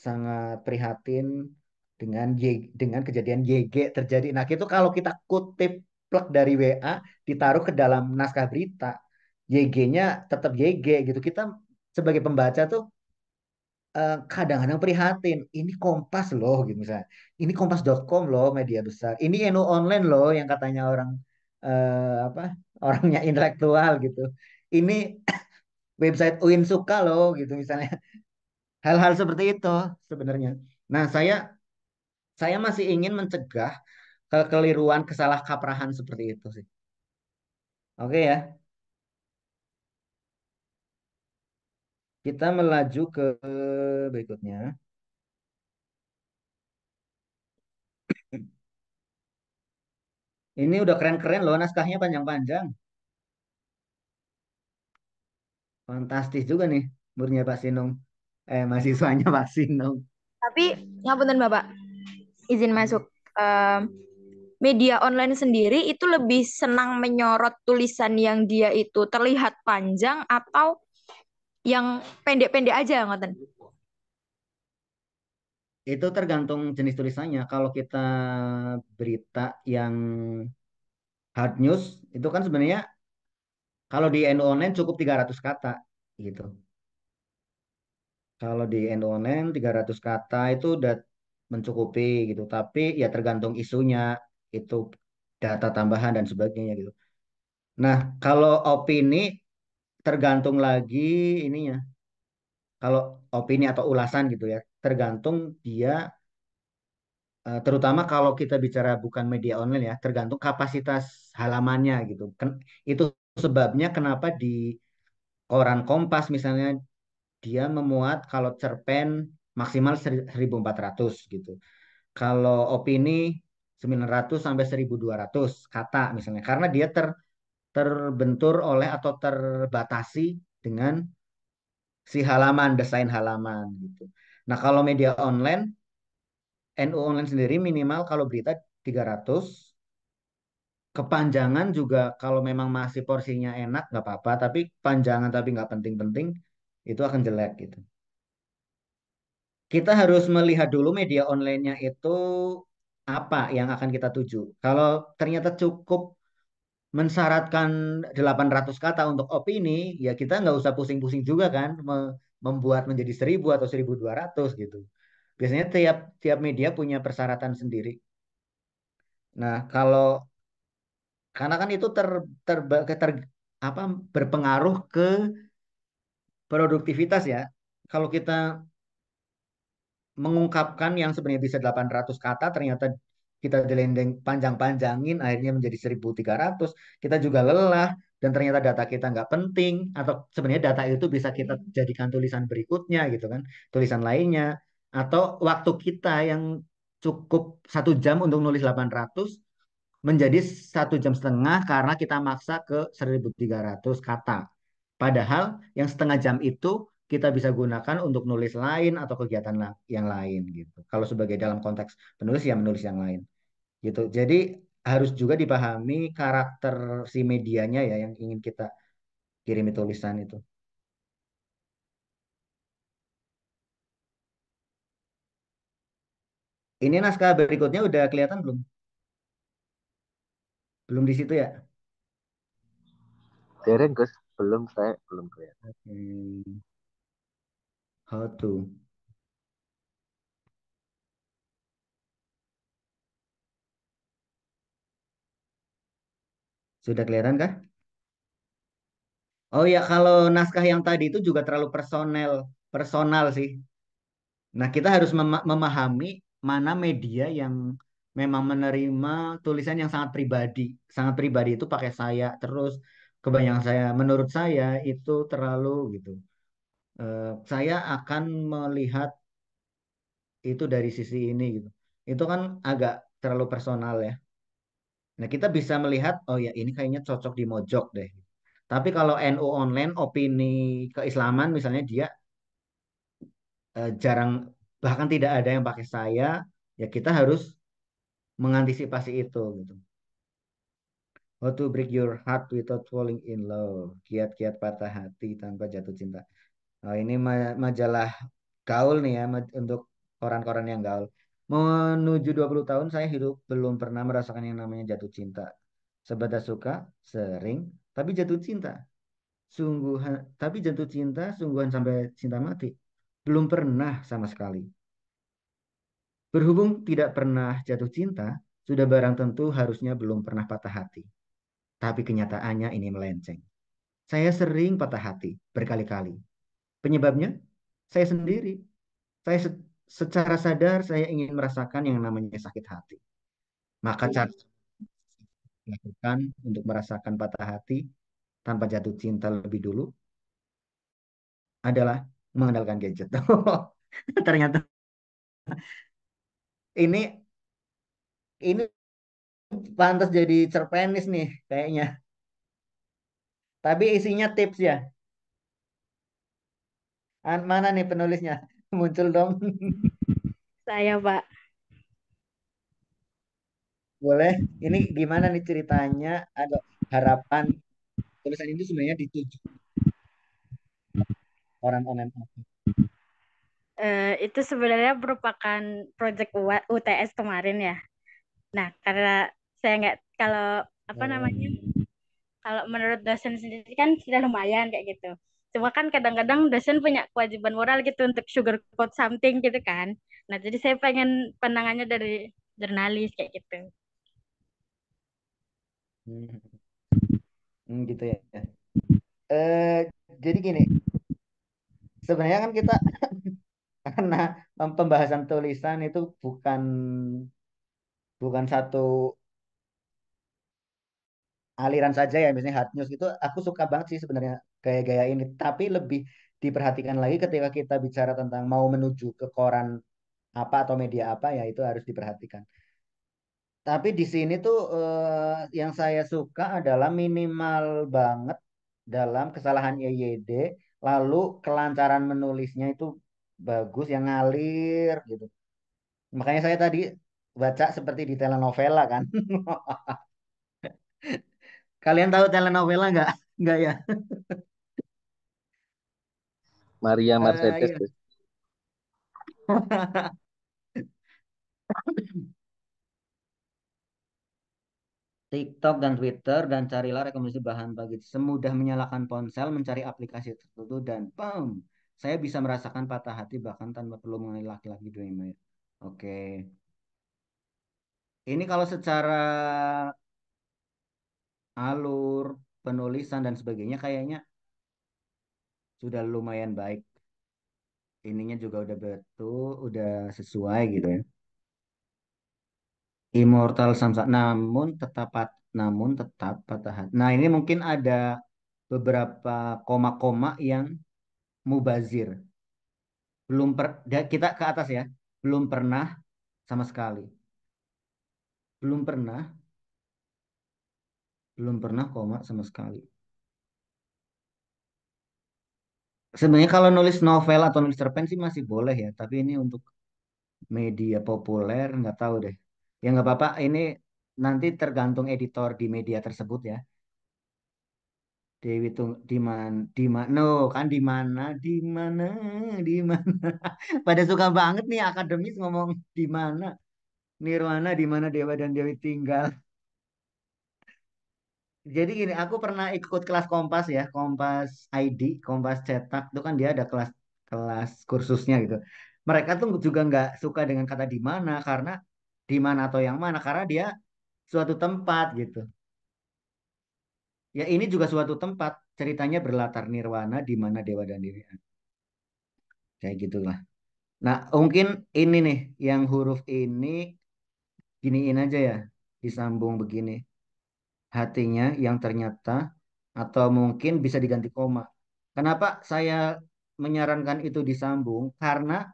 sangat prihatin dengan kejadian YG terjadi. Nah, itu kalau kita kutip plek dari WA ditaruh ke dalam naskah berita, YG-nya tetap YG gitu. Kita sebagai pembaca tuh kadang-kadang prihatin. Ini Kompas loh gitu misalnya. Ini kompas.com loh media besar. Ini Eno Online loh yang katanya orang apa orangnya intelektual gitu. Ini website UIN Suka loh gitu misalnya. Hal-hal seperti itu sebenarnya. Nah, saya masih ingin mencegah kekeliruan, kesalah kaprahan seperti itu sih. Oke ya, kita melaju ke berikutnya. Ini udah keren-keren loh, naskahnya panjang-panjang. Fantastis juga nih, muridnya Pak Sinung. Mahasiswanya Pak Sinung. Tapi ngapunten Bapak, izin masuk. Em, Media online sendiri itu lebih senang menyorot tulisan yang dia itu terlihat panjang atau yang pendek-pendek aja, ngoten. Itu tergantung jenis tulisannya. Kalau kita berita yang hard news, itu kan sebenarnya kalau di NU Online cukup 300 kata gitu. Kalau di NU Online 300 kata itu udah mencukupi gitu. Tapi ya tergantung isunya, itu data tambahan dan sebagainya gitu. Nah, kalau opini tergantung lagi ininya. Kalau opini atau ulasan gitu ya, tergantung dia terutama kalau kita bicara bukan media online ya, tergantung kapasitas halamannya gitu. Itu sebabnya kenapa di koran Kompas misalnya dia memuat kalau cerpen maksimal 1.400 gitu. Kalau opini 900 sampai 1.200 kata misalnya. Karena dia terbentur oleh atau terbatasi dengan si halaman, desain halaman gitu. Nah, kalau media online, NU online sendiri minimal kalau berita 300, kepanjangan juga kalau memang masih porsinya enak nggak apa-apa, tapi panjangan tapi nggak penting-penting itu akan jelek gitu. Kita harus melihat dulu media online-nya itu apa yang akan kita tuju. Kalau ternyata cukup mensyaratkan 800 kata untuk opini, ya kita nggak usah pusing-pusing juga kan membuat menjadi 1.000 atau 1.200 gitu. Biasanya tiap tiap media punya persyaratan sendiri. Nah, karena kan itu ter, apa berpengaruh ke produktivitas ya. Kalau kita mengungkapkan yang sebenarnya bisa 800 kata, ternyata kita delendeng panjang-panjangin, akhirnya menjadi 1.300. Kita juga lelah, dan ternyata data kita nggak penting, atau sebenarnya data itu bisa kita jadikan tulisan berikutnya gitu kan, tulisan lainnya, atau waktu kita yang cukup 1 jam untuk nulis 800 menjadi 1 jam setengah karena kita maksa ke 1.300 kata. Padahal yang setengah jam itu kita bisa gunakan untuk nulis lain atau kegiatan yang lain gitu. Kalau sebagai dalam konteks penulis ya menulis yang lain gitu. Jadi harus juga dipahami karakter si medianya ya yang ingin kita kirimi tulisan itu. Ini naskah berikutnya udah kelihatan belum? Belum di situ ya? Dereng Gus, belum saya belum kelihatan. Hmm, how to. Sudah kelihatan kah? Oh ya, kalau naskah yang tadi itu juga terlalu personal sih. Nah, kita harus memahami mana media yang memang menerima tulisan yang sangat pribadi. Sangat pribadi itu pakai saya terus. Kebanyakan saya, menurut saya itu terlalu gitu. Saya akan melihat itu dari sisi ini gitu. Itu kan agak terlalu personal ya. Nah, kita bisa melihat, oh ya ini kayaknya cocok di Mojok deh. Tapi kalau NU online, opini keislaman misalnya dia jarang, bahkan tidak ada yang pakai saya, ya kita harus mengantisipasi itu gitu. How to break your heart without falling in love. Kiat-kiat patah hati tanpa jatuh cinta. Oh, ini majalah gaul nih ya, untuk koran-koran yang gaul. Menuju 20 tahun saya hidup belum pernah merasakan yang namanya jatuh cinta. Sebatas suka, sering, tapi jatuh cinta. Sungguhan, tapi jatuh cinta, sungguhan sampai cinta mati. Belum pernah sama sekali. Berhubung tidak pernah jatuh cinta, sudah barang tentu harusnya belum pernah patah hati. Tapi kenyataannya ini melenceng. Saya sering patah hati berkali-kali. Penyebabnya? Saya sendiri. Saya secara sadar saya ingin merasakan yang namanya sakit hati. Maka cara yang saya lakukan untuk merasakan patah hati tanpa jatuh cinta lebih dulu adalah mengandalkan gadget. Ternyata ini ini pantas jadi cerpenis nih kayaknya. Tapi isinya tips ya. Mana nih penulisnya? Muncul dong. Saya, Pak. Boleh. Ini gimana nih ceritanya? Ada harapan. Tulisan ini sebenarnya dituju orang online. Itu sebenarnya merupakan proyek UTS kemarin ya. Nah, karena saya nggak, kalau apa namanya, kalau menurut dosen sendiri kan sudah lumayan kayak gitu. Cuma kan kadang-kadang dosen punya kewajiban moral gitu untuk sugarcoat something gitu kan. Nah, jadi saya pengen pandangannya dari jurnalis kayak gitu. Hmm, gitu ya. Eh, jadi gini, sebenarnya kan kita karena pembahasan tulisan itu bukan satu aliran saja ya, misalnya hard news gitu. Aku suka banget sih sebenarnya gaya-gaya ini, tapi lebih diperhatikan lagi ketika kita bicara tentang mau menuju ke koran apa atau media apa ya itu harus diperhatikan. Tapi di sini tuh yang saya suka adalah minimal banget dalam kesalahan YYD, lalu kelancaran menulisnya itu bagus, yang ngalir gitu. Makanya saya tadi baca seperti di telenovela kan. Kalian tahu telenovela nggak? Nggak ya? Maria Mercedes Iya. Gus. TikTok dan Twitter dan carilah rekomendasi bahan bagi semudah menyalakan ponsel, mencari aplikasi tertentu dan pam, saya bisa merasakan patah hati bahkan tanpa perlu mengenai laki-laki dreamer. Oke. Ini kalau secara alur penulisan dan sebagainya kayaknya sudah lumayan baik. ininya juga udah betul, udah sesuai gitu ya. Immortal Samsa, namun tetap patah hati. Nah, ini mungkin ada beberapa koma-koma yang mubazir. Kita ke atas ya. Belum pernah sama sekali. Belum pernah, belum pernah koma sama sekali. Sebenarnya kalau nulis novel atau nulis cerpen sih masih boleh ya, tapi ini untuk media populer nggak tahu deh. Ya nggak apa-apa, ini nanti tergantung editor di media tersebut ya. Dewi tuh di mana, no kan di mana. Pada suka banget nih akademis ngomong di mana, Nirwana di mana Dewa dan Dewi tinggal. Jadi gini, aku pernah ikut kelas Kompas ya, Kompas ID, Kompas cetak, itu kan dia ada kelas kelas kursusnya gitu. Mereka tuh juga nggak suka dengan kata di mana karena di mana atau yang mana karena dia suatu tempat gitu. Ya ini juga suatu tempat, ceritanya berlatar nirwana di mana dewa dan diri. Kayak gitulah. Nah, mungkin ini nih yang huruf ini giniin aja ya, disambung begini. Hatinya yang ternyata atau mungkin bisa diganti koma. Kenapa saya menyarankan itu disambung? Karena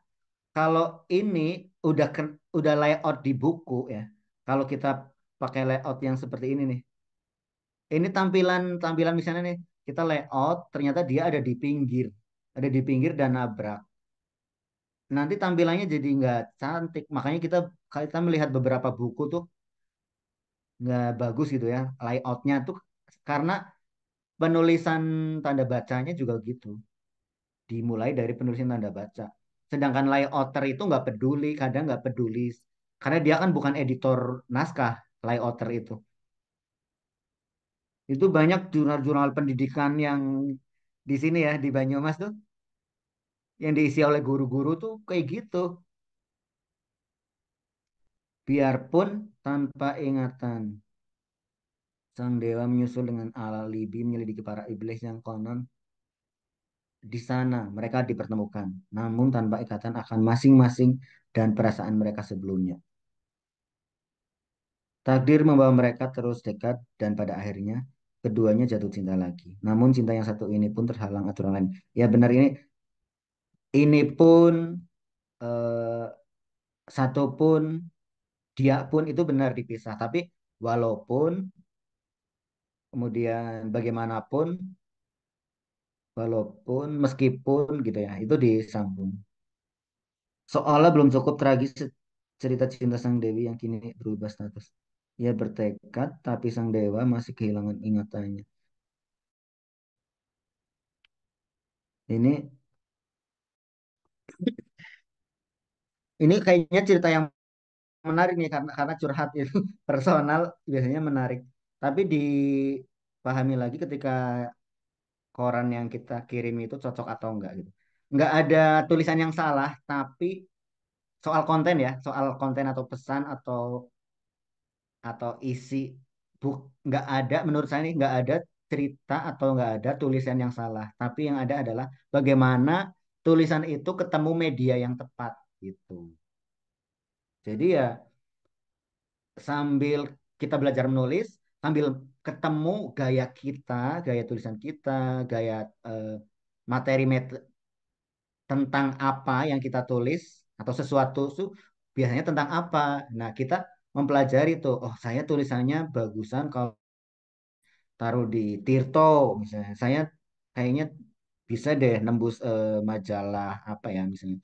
kalau ini udah layout di buku ya. Kalau kita pakai layout yang seperti ini nih. Ini tampilan tampilan misalnya nih, kita layout ternyata dia ada di pinggir. Ada di pinggir dan nabrak. Nanti tampilannya jadi nggak cantik. Makanya kita melihat beberapa buku tuh nggak bagus gitu ya. Layoutnya tuh karena penulisan tanda bacanya juga gitu. Dimulai dari penulisan tanda baca. Sedangkan layouter itu nggak peduli, kadang nggak peduli. Karena dia kan bukan editor naskah, layouter itu. Itu banyak jurnal-jurnal pendidikan yang di sini ya, di Banyumas tuh, yang diisi oleh guru-guru tuh kayak gitu. Biarpun tanpa ingatan, sang dewa menyusul dengan alibi menyelidiki para iblis yang konon di sana mereka dipertemukan, namun tanpa ikatan akan masing-masing dan perasaan mereka sebelumnya. Takdir membawa mereka terus dekat dan pada akhirnya keduanya jatuh cinta lagi. Namun cinta yang satu ini pun terhalang aturan lain. Ya benar ini pun eh, satu pun dia pun itu benar dipisah. Tapi walaupun kemudian bagaimanapun, walaupun meskipun gitu ya, itu disambung. Seolah belum cukup tragis cerita cinta sang dewi yang kini berubah status. Ia bertekad, tapi sang dewa masih kehilangan ingatannya. Ini ini kayaknya cerita yang menarik nih karena curhat itu personal biasanya menarik. Tapi dipahami lagi ketika koran yang kita kirim itu cocok atau enggak gitu. Enggak ada tulisan yang salah, tapi soal konten ya, soal konten atau pesan atau isi buk nggak ada menurut saya ini nggak ada cerita atau nggak ada tulisan yang salah. Tapi yang ada adalah bagaimana tulisan itu ketemu media yang tepat gitu. Jadi ya sambil kita belajar menulis, sambil ketemu gaya kita, gaya tulisan kita, gaya eh, materi tentang apa yang kita tulis atau sesuatu itu biasanya tentang apa. Nah, kita mempelajari tuh, oh saya tulisannya bagusan kalau taruh di Tirto misalnya. Saya kayaknya bisa deh nembus majalah apa ya misalnya.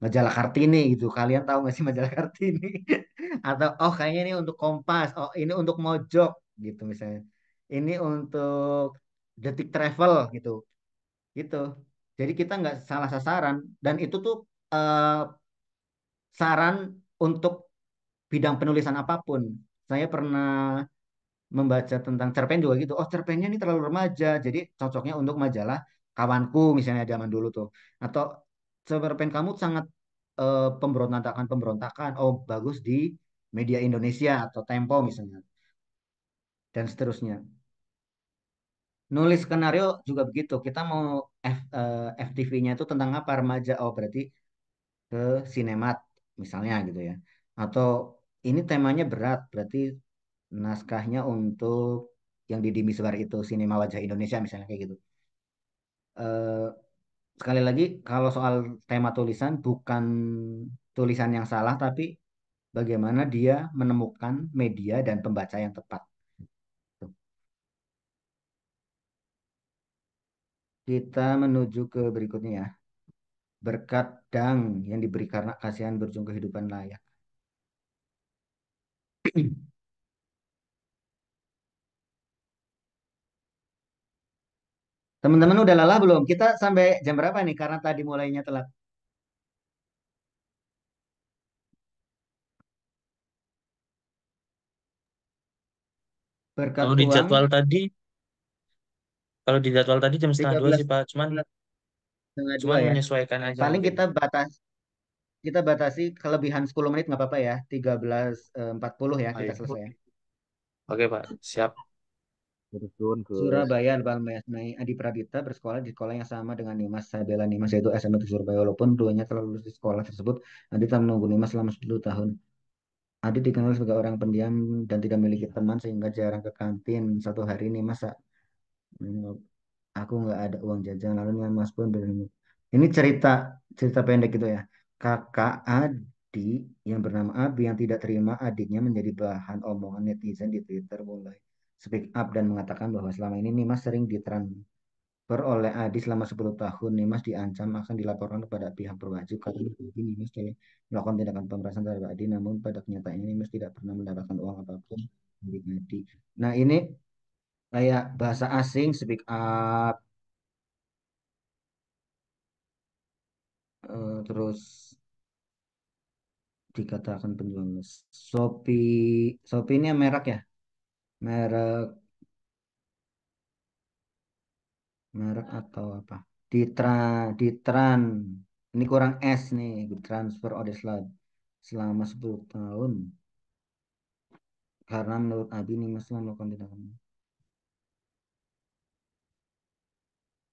Majalah Kartini gitu. Kalian tahu nggak sih majalah Kartini? Atau oh kayaknya ini untuk Kompas, oh ini untuk Mojok gitu misalnya. Ini untuk Detik Travel gitu. Gitu. Jadi kita nggak salah sasaran dan itu tuh eh, saran untuk bidang penulisan apapun. Saya pernah membaca tentang cerpen juga gitu. Oh, cerpennya ini terlalu remaja, jadi cocoknya untuk majalah kawanku misalnya zaman dulu tuh. Atau cerpen kamu sangat pemberontakan. Oh, bagus di media Indonesia atau Tempo misalnya dan seterusnya. nulis skenario juga begitu. Kita mau FTV-nya itu tentang apa remaja? Oh, berarti ke sinemat misalnya gitu ya. Atau ini temanya berat, berarti naskahnya untuk yang Deddy Mizwar itu Sinema Wajah Indonesia misalnya kayak gitu. Eh, Sekali lagi kalau soal tema tulisan bukan tulisan yang salah, tapi bagaimana dia menemukan media dan pembaca yang tepat. Tuh. Kita menuju ke berikutnya ya. Berkat dang yang diberi karena kasihan berjuang kehidupan layak. Teman-teman udah lelah belum? Kita sampai jam berapa nih? Karena tadi mulainya telat. Berkat Kalau di uang jadwal tadi, kalau di jadwal tadi jam setengah dua 13 sih Pak. Cuman 11:30 cuman ya. menyesuaikan aja Paling mungkin. kita batasi kelebihan 10 menit nggak apa-apa ya. 13:40 ya Oh kita iya. selesai. Oke Pak, siap. Terus Gun, Gus. Surabaya, Balmeasnai Adi Pradita bersekolah di sekolah yang sama dengan Nimas Sabela Nimas yaitu SMA di Surabaya. Walaupun keduanya telah lulus di sekolah tersebut, Adi telah menunggu Nimas selama 10 tahun. Adi dikenal sebagai orang pendiam dan tidak memiliki teman sehingga jarang ke kantin. Satu hari Nimas aku nggak ada uang jajan lalu Mas pun ini cerita cerita pendek gitu ya. Kakak Adi yang bernama Abi yang tidak terima adiknya menjadi bahan omongan netizen di Twitter mulai speak up dan mengatakan bahwa selama ini Nimas sering ditransfer oleh Adi selama 10 tahun. Nimas diancam akan dilaporkan kepada pihak berwajib karena Adi Nimas telah melakukan tindakan pemerasan terhadap Adi, namun pada kenyataannya Nimas tidak pernah mendapatkan uang apapun dari Adi. Nah, ini kayak bahasa asing speak up, terus dikatakan penjual Shopee. Shopee ini merek ya, merek merek atau apa? Ditran. Ini kurang S nih, transfer order selama 10 tahun. Karena menurut Adi nih Mas melakukan tindakan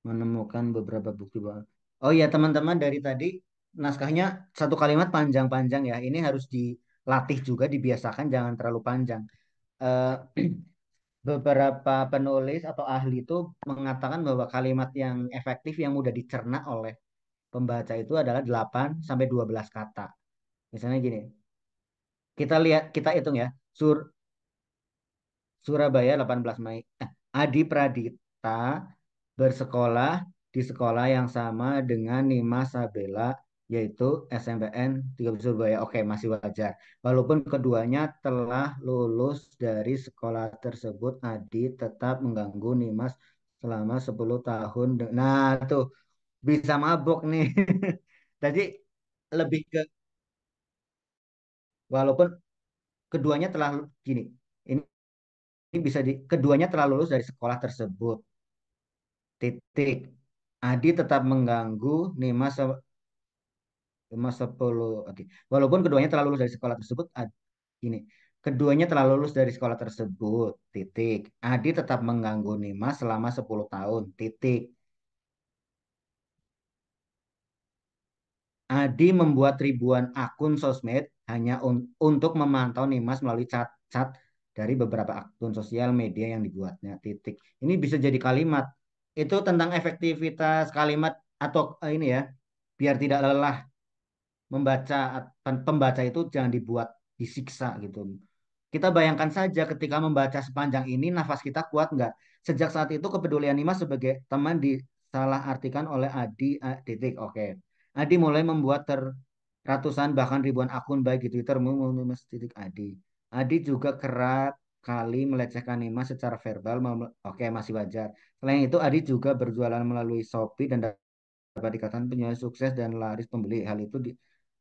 menemukan beberapa bukti bahwa oh ya teman-teman dari tadi naskahnya satu kalimat panjang-panjang ya. Ini harus dilatih juga dibiasakan jangan terlalu panjang. Eh, Beberapa penulis atau ahli itu mengatakan bahwa kalimat yang efektif yang mudah dicerna oleh pembaca itu adalah 8 sampai 12 kata. Misalnya gini, kita hitung ya. Surabaya 18 Mei. Adi Pradita bersekolah di sekolah yang sama dengan Nima Sabela yaitu SMPN 13 Surabaya. Oke, masih wajar. Walaupun keduanya telah lulus dari sekolah tersebut, Adi tetap mengganggu Nimas selama 10 tahun. Nah, tuh bisa mabuk nih. Jadi lebih ke walaupun keduanya telah gini. Ini bisa keduanya telah lulus dari sekolah tersebut. Titik. Adi tetap mengganggu Nima 10. Oke. Walaupun keduanya telah lulus dari sekolah tersebut, gini. Keduanya telah lulus dari sekolah tersebut. Titik. Adi tetap mengganggu Nima selama 10 tahun. Titik. Adi membuat ribuan akun sosmed hanya untuk memantau Nimas melalui cat-cat dari beberapa akun sosial media yang dibuatnya. Titik. Ini bisa jadi kalimat. Itu tentang efektivitas kalimat atau ini ya, biar tidak lelah membaca. Pembaca itu jangan dibuat disiksa gitu. Kita bayangkan saja ketika membaca sepanjang ini nafas kita kuat nggak? Sejak saat itu kepedulian Nimas sebagai teman disalahartikan oleh Adi titik. Oke. Adi mulai membuat ratusan bahkan ribuan akun baik di Twitter Nimas titik Adi. Adi juga kerap kali melecehkan Nimas secara verbal. Oke, masih wajar. Selain itu Adi juga berjualan melalui Shopee dan dapat dikatakan penjual sukses dan laris pembeli. Hal itu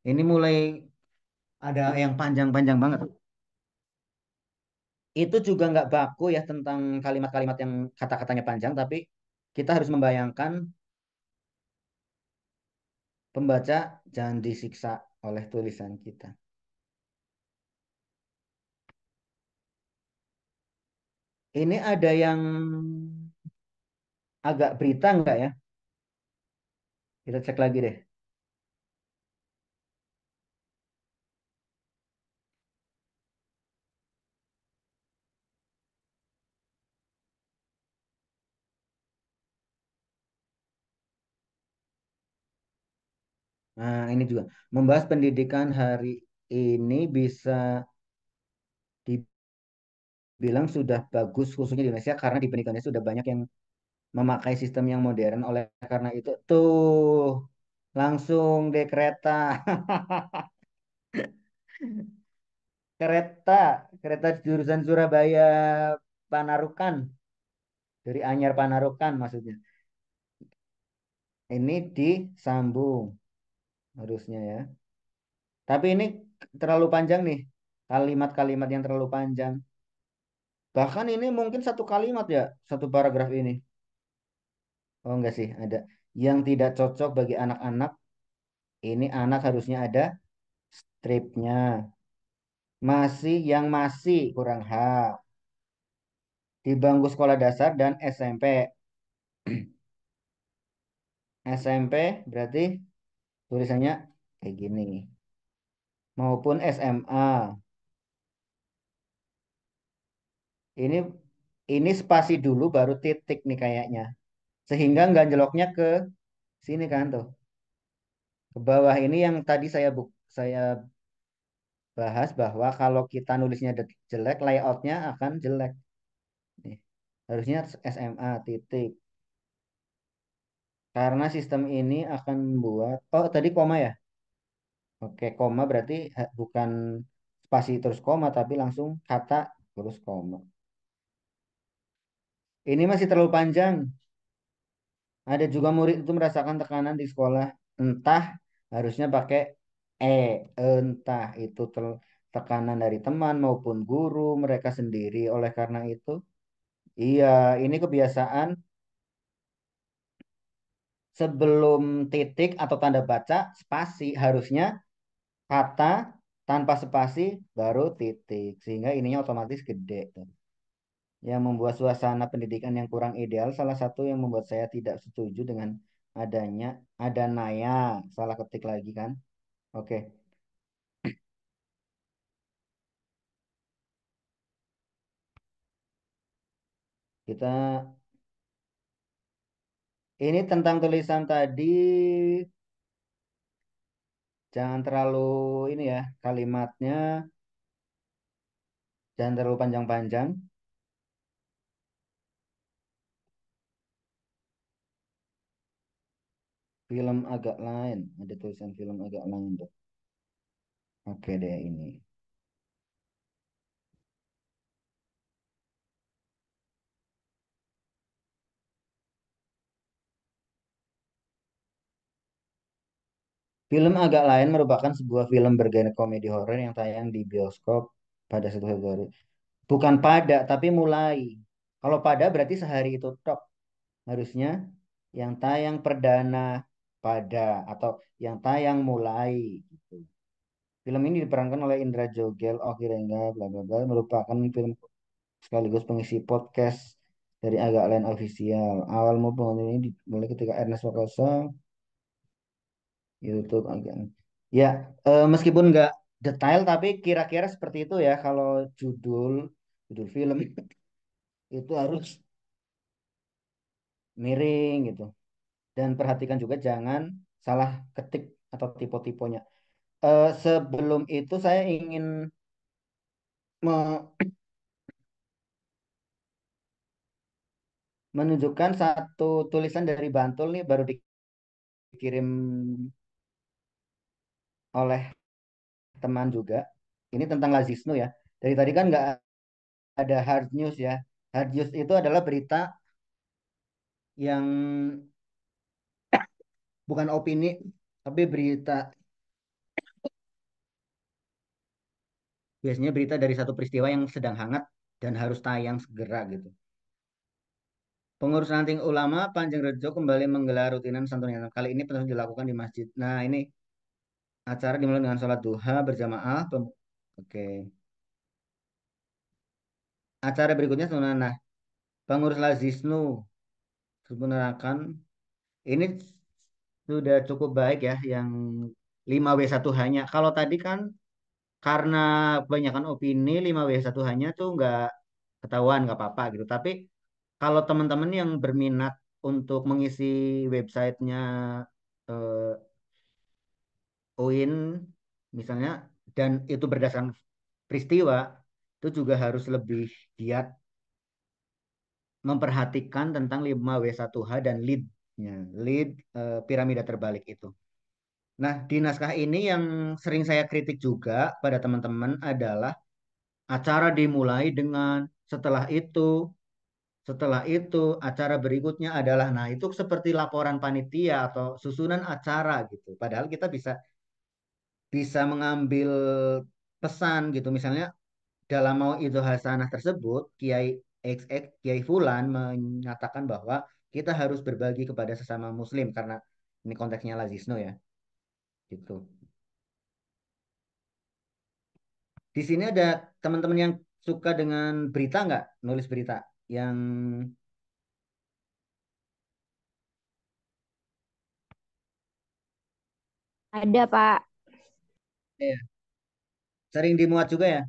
ini mulai ada yang panjang-panjang banget. Itu juga nggak baku ya tentang kalimat-kalimat yang kata-katanya panjang, tapi kita harus membayangkan pembaca jangan disiksa oleh tulisan kita. Ini ada yang agak berita enggak ya? Kita cek lagi deh. Nah, ini juga membahas pendidikan hari ini bisa dibilang sudah bagus khususnya di Indonesia karena di pendidikannya sudah banyak yang memakai sistem yang modern. Oleh karena itu tuh langsung deh kereta. Kereta, kereta jurusan Surabaya Panarukan dari Anyar Panarukan maksudnya. Ini disambung harusnya ya. Tapi ini terlalu panjang nih. Kalimat-kalimat yang terlalu panjang. Bahkan ini mungkin satu kalimat ya, satu paragraf ini. Oh enggak sih, ada. Yang tidak cocok bagi anak-anak, ini anak harusnya ada stripnya. Masih yang masih kurang H. Di bangku sekolah dasar dan SMP. SMP berarti tulisannya kayak gini. Maupun SMA. Ini ini spasi dulu baru titik nih kayaknya. Sehingga nggak jeloknya ke sini kan tuh. Ke bawah ini yang tadi saya bahas bahwa kalau kita nulisnya jelek, layoutnya akan jelek. Nih, harusnya SMA titik. Karena sistem ini akan membuat, oh tadi koma ya? Oke, koma berarti bukan spasi terus koma, tapi langsung kata terus koma. Ini masih terlalu panjang. Ada juga murid itu merasakan tekanan di sekolah. Entah harusnya pakai E, entah itu tekanan dari teman maupun guru mereka sendiri. Oleh karena itu, iya, ini kebiasaan sebelum titik atau tanda baca spasi harusnya kata tanpa spasi baru titik sehingga ininya otomatis gede tuh. Yang membuat suasana pendidikan yang kurang ideal salah satu yang membuat saya tidak setuju dengan adanya ada Naya salah ketik lagi kan. Oke, kita ini tentang tulisan tadi jangan terlalu ini ya kalimatnya jangan terlalu panjang-panjang. Film agak lain, ada tulisan film agak lain tuh. Oke deh ini. Film agak lain merupakan sebuah film bergenre komedi horor yang tayang di bioskop pada 1 Februari. Bukan pada, tapi mulai. Kalau pada berarti sehari itu tok. Harusnya yang tayang perdana pada atau yang tayang mulai gitu. Film ini diperankan oleh Indra Jogel, Oki Rengga, bla bla bla, merupakan film sekaligus pengisi podcast dari Agak Lain Official. Awal mau penonton ini dimulai ketika Ernest Prakasa YouTube agak. Ya, meskipun nggak detail tapi kira-kira seperti itu ya kalau judul judul film itu harus miring gitu. Dan perhatikan juga jangan salah ketik atau tipe-tipenya. Sebelum itu saya ingin me- menunjukkan satu tulisan dari Bantul nih baru dikirim oleh teman juga. Ini tentang Lazisnu ya. Dari tadi kan nggak ada hard news ya. Hard news itu adalah berita yang bukan opini tapi berita biasanya berita dari satu peristiwa yang sedang hangat dan harus tayang segera gitu. Pengurus Ranting Ulama Panjang Rejo kembali menggelar rutinan santunan. Kali ini penuh dilakukan di masjid. Nah, ini acara dimulai dengan sholat duha berjamaah. Oke. Acara berikutnya santunan. Nah, pengurus Lazisnu Sebenarnya ini sudah cukup baik ya yang 5W1 hanya. Kalau tadi kan karena kebanyakan opini 5W1 hanya tuh nggak ketahuan, nggak apa-apa gitu. Tapi kalau teman-teman yang berminat untuk mengisi websitenya eh, UIN misalnya, dan itu berdasarkan peristiwa, itu juga harus lebih giat memperhatikan tentang 5W1H dan lead-nya, lead piramida terbalik itu. Nah, di naskah ini yang sering saya kritik juga pada teman-teman adalah acara dimulai dengan setelah itu acara berikutnya adalah, nah itu seperti laporan panitia atau susunan acara gitu. Padahal kita bisa bisa mengambil pesan gitu. Misalnya dalam mau itu hasanah tersebut, Kiai XX, Kiai Fulan menyatakan bahwa kita harus berbagi kepada sesama Muslim karena ini konteksnya Lazisno ya, gitu. Di sini ada teman-teman yang suka dengan berita nggak? Nulis berita yang Ada, Pak. eh, sering dimuat juga ya.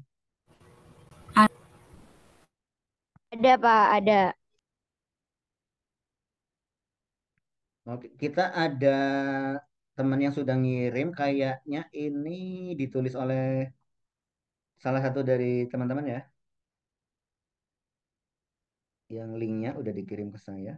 Ada, Pak. Ada. Oke, kita ada teman yang sudah ngirim, kayaknya ini ditulis oleh salah satu dari teman-teman ya, yang linknya udah dikirim ke saya.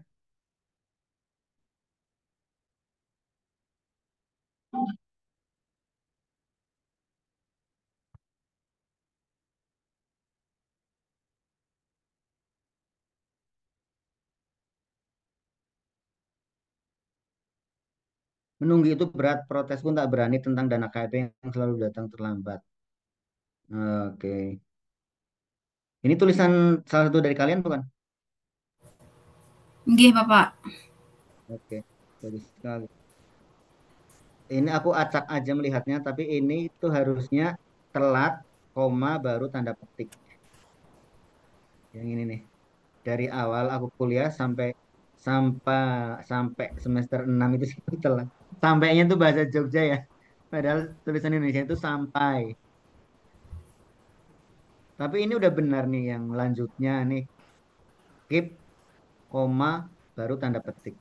Menunggu itu berat, protes pun tak berani tentang dana KIP yang selalu datang terlambat. Oke. Ini tulisan salah satu dari kalian bukan? Nggih, Bapak. Oke, bagus sekali. Ini aku acak aja melihatnya, tapi ini itu harusnya telat, koma, baru tanda petik. Yang ini nih. Dari awal aku kuliah sampai sampai sampai semester 6 itu telat. Sampainya tuh bahasa Jogja ya. Padahal tulisan Indonesia itu sampai. Tapi ini udah benar nih yang lanjutnya nih. Keep, koma, baru tanda petik.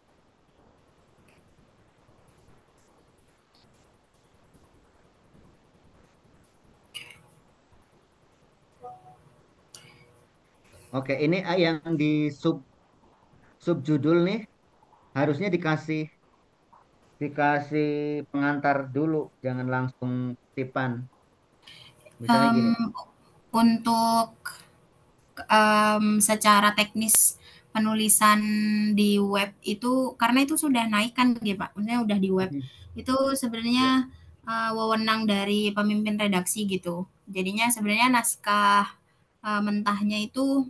Oke, ini yang di subjudul nih harusnya dikasih pengantar dulu, jangan langsung tipan. Misalnya gini. Em, untuk secara teknis penulisan di web itu karena itu sudah naik kan gitu Pak, maksudnya udah di web. Hmm, Itu ya. sebenarnya wewenang dari pemimpin redaksi gitu. Jadinya sebenarnya naskah mentahnya itu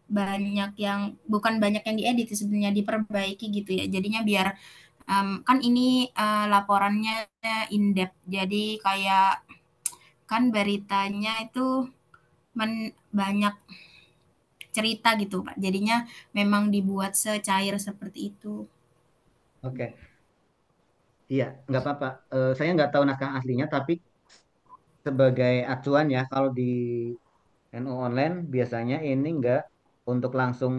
banyak yang bukan banyak yang diedit sebenarnya diperbaiki gitu ya. Jadinya biar kan ini laporannya in depth. Jadi kayak kan beritanya itu banyak cerita gitu Pak. Jadinya memang dibuat secair seperti itu. Oke, iya, nggak apa-apa. Saya nggak tahu naskah aslinya, tapi sebagai acuan ya, kalau di NU online biasanya ini nggak untuk langsung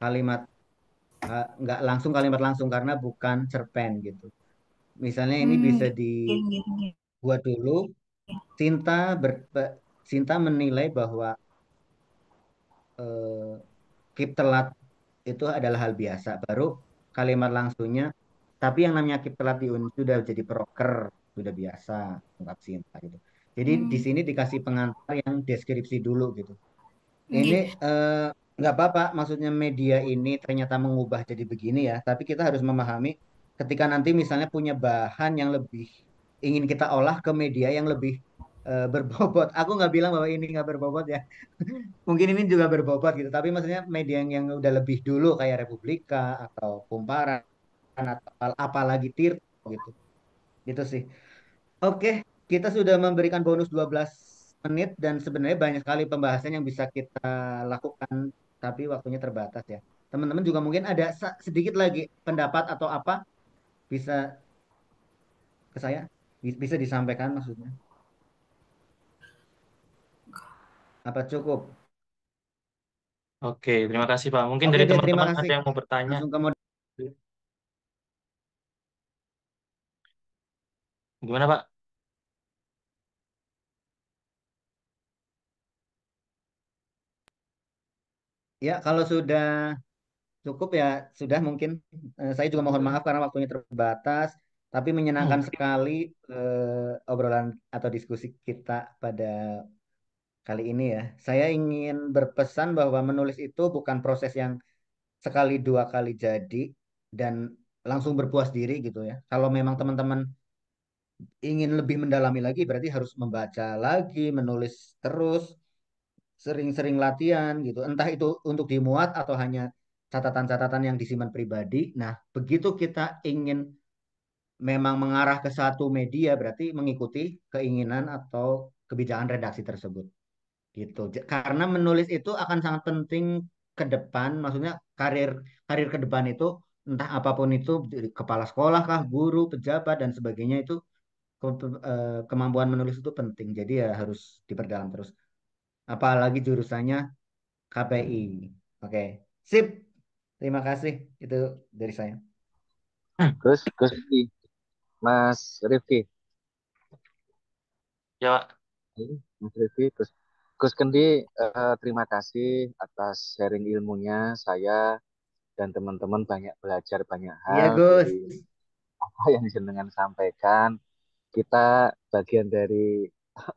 kalimat, nggak langsung kalimat langsung karena bukan cerpen gitu. Misalnya ini bisa Gitu. dibuat dulu. Sinta Sinta menilai bahwa eh, keep telat itu adalah hal biasa. Baru kalimat langsungnya, tapi yang namanya keep telat di UNI sudah jadi proker, sudah biasa, ungkap Sinta gitu. Jadi di Hmm, sini dikasih pengantar yang deskripsi dulu gitu. Ini nggih. nggak apa-apa, maksudnya media ini ternyata mengubah jadi begini ya, tapi kita harus memahami ketika nanti misalnya punya bahan yang lebih ingin kita olah ke media yang lebih berbobot. Aku nggak bilang bahwa ini nggak berbobot ya, mungkin ini juga berbobot gitu, tapi maksudnya media yang udah lebih dulu kayak Republika atau Kumparan atau apalagi Tirto gitu, gitu sih. Oke, kita sudah memberikan bonus 12 menit dan sebenarnya banyak sekali pembahasan yang bisa kita lakukan, tapi waktunya terbatas ya. teman-teman juga mungkin ada sedikit lagi pendapat atau apa bisa ke saya, bisa disampaikan maksudnya. Apa cukup? Oke, terima kasih Pak. Mungkin Oke dari deh, terima teman-teman ada kasih. yang mau bertanya. Langsung ke Gimana Pak? ya kalau sudah cukup ya sudah mungkin. Saya juga mohon maaf karena waktunya terbatas, tapi menyenangkan sekali obrolan atau diskusi kita pada kali ini ya. Saya ingin berpesan bahwa menulis itu bukan proses yang sekali dua kali jadi dan langsung berpuas diri gitu ya. Kalau memang teman-teman ingin lebih mendalami lagi, berarti harus membaca lagi, menulis terus, sering-sering latihan gitu. Entah itu untuk dimuat atau hanya catatan-catatan yang disimpan pribadi. Nah, begitu kita ingin memang mengarah ke satu media, berarti mengikuti keinginan atau kebijakan redaksi tersebut. Gitu. Karena menulis itu akan sangat penting ke depan, maksudnya karir karir ke depan itu entah apapun itu jadi kepala sekolah kah, guru, pejabat dan sebagainya itu kemampuan menulis itu penting. Jadi ya harus diperdalam terus. Apalagi jurusannya KPI. Oke. Sip. Terima kasih. Itu dari saya. Gus Kendi, Mas Rifki. Ya Pak. Mas Rifki, Gus Kendi, terima kasih atas sharing ilmunya. Saya dan teman-teman banyak belajar banyak Iya, hal Gus. dari apa yang jenengan sampaikan. Kita bagian dari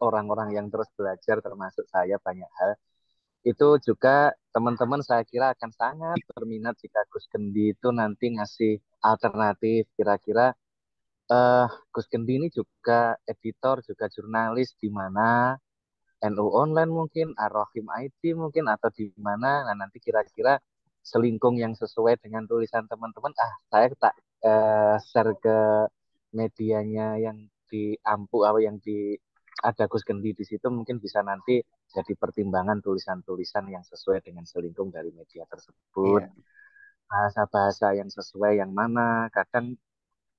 orang-orang yang terus belajar, termasuk saya banyak hal. Itu juga teman-teman saya kira akan sangat berminat jika Gus Kendi itu nanti ngasih alternatif. Kira-kira Gus Kendi ini juga editor, juga jurnalis di mana NU Online mungkin, Ar-Rahim ID mungkin, atau di mana. Nah, nanti kira-kira selingkung yang sesuai dengan tulisan teman-teman. Saya tak share ke medianya yang di Ampu, apa yang di ada Gus Kendi di situ, mungkin bisa nanti jadi pertimbangan tulisan-tulisan yang sesuai dengan selingkung dari media tersebut. Iya. Bahasa-bahasa yang sesuai yang mana. Kadang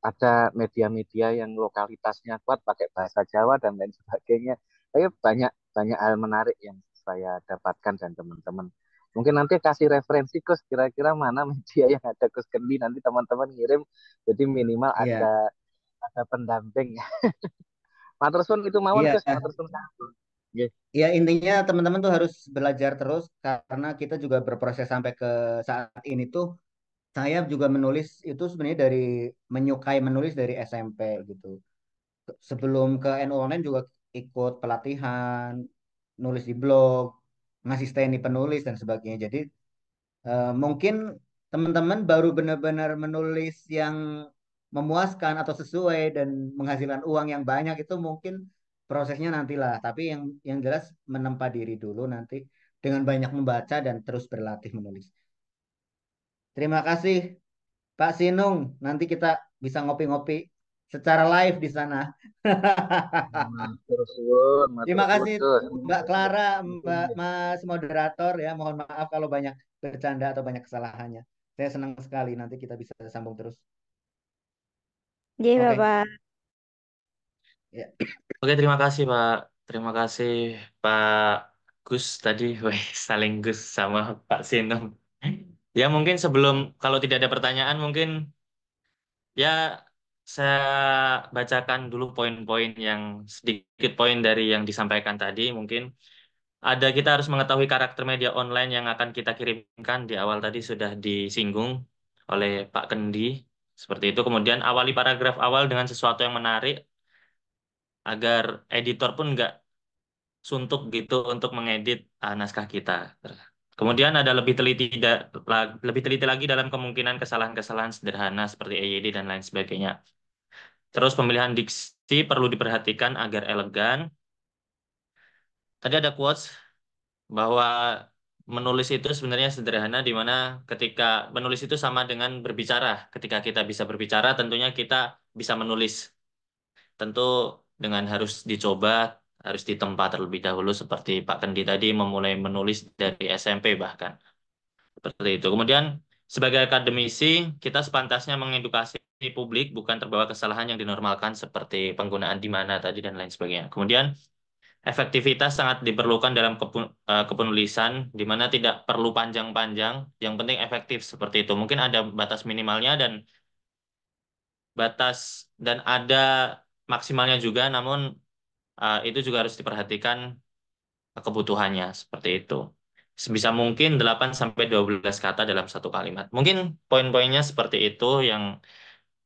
ada media-media yang lokalitasnya kuat pakai bahasa Jawa dan lain sebagainya. Tapi banyak banyak hal menarik yang saya dapatkan dan teman-teman. Mungkin nanti kasih referensi Gus, kira-kira mana media yang ada Gus Kendi, nanti teman-teman ngirim, jadi minimal Iya. ada pendamping. Matur suwun itu mawon Iya. Gus, matur suwun. Nggih. Ya intinya teman-teman tuh harus belajar terus karena kita juga berproses sampai ke saat ini tuh. Saya juga menulis itu sebenarnya dari menyukai menulis dari SMP gitu. Sebelum ke NU Online juga ikut pelatihan, nulis di blog, ngasisteni penulis dan sebagainya. Jadi mungkin teman-teman baru benar-benar menulis yang memuaskan atau sesuai dan menghasilkan uang yang banyak itu mungkin prosesnya nantilah. Tapi yang jelas menempa diri dulu nanti dengan banyak membaca dan terus berlatih menulis. Terima kasih Pak Sinung. Nanti kita bisa ngopi-ngopi secara live di sana. Matur Terima suwun kasih Gus. Mbak Clara, Mbak Mas moderator ya. Mohon maaf kalau banyak bercanda atau banyak kesalahannya. Saya senang sekali nanti kita bisa sambung terus. Jadi Oke. Bapak. Ya. Oke, terima kasih Pak. Terima kasih Pak Gus tadi. Weh, saling Gus sama Pak Sinung. Ya mungkin sebelum, kalau tidak ada pertanyaan mungkin ya saya bacakan dulu poin-poin yang sedikit poin dari yang disampaikan tadi. Mungkin ada, kita harus mengetahui karakter media online yang akan kita kirimkan. Di awal tadi sudah disinggung oleh Pak Kendi. Seperti itu. Kemudian awali paragraf awal dengan sesuatu yang menarik agar editor pun nggak suntuk gitu untuk mengedit naskah kita. Kemudian ada lebih teliti lagi dalam kemungkinan kesalahan-kesalahan sederhana seperti EYD dan lain sebagainya. Terus pemilihan diksi perlu diperhatikan agar elegan. Tadi ada quotes bahwa menulis itu sebenarnya sederhana, di mana ketika menulis itu sama dengan berbicara. Ketika kita bisa berbicara, tentunya kita bisa menulis. Tentu dengan harus dicoba, harus ditempa terlebih dahulu seperti Pak Kendi tadi memulai menulis dari SMP bahkan. Seperti itu. Kemudian sebagai akademisi, kita sepantasnya mengedukasi publik, bukan terbawa kesalahan yang dinormalkan seperti penggunaan di mana tadi dan lain sebagainya. Kemudian efektivitas sangat diperlukan dalam kepenulisan, di mana tidak perlu panjang-panjang, yang penting efektif seperti itu. Mungkin ada batas minimalnya dan batas dan ada maksimalnya juga, namun itu juga harus diperhatikan kebutuhannya seperti itu. Sebisa mungkin 8 sampai 12 kata dalam satu kalimat. Mungkin poin-poinnya seperti itu yang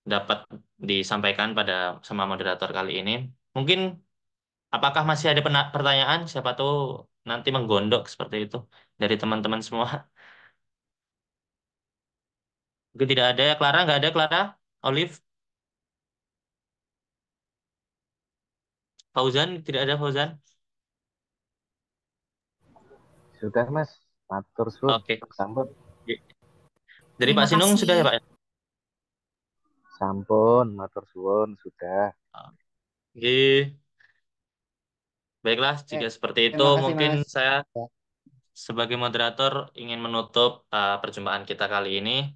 dapat disampaikan pada sama moderator kali ini. Mungkin apakah masih ada pertanyaan? Siapa tahu nanti menggondok seperti itu dari teman-teman semua. Mungkin tidak ada ya, Clara? Nggak ada, Clara? Olive? Fauzan? Tidak ada, Fauzan? Sudah Mas, matur suwun. Oke. Sampun. Dari Pak Terima Sinung sudah ya, kasih. Pak? Sampun, matur suwun sudah. Oke. Baiklah, jika seperti itu Terima kasih mungkin Mas. saya sebagai moderator ingin menutup perjumpaan kita kali ini.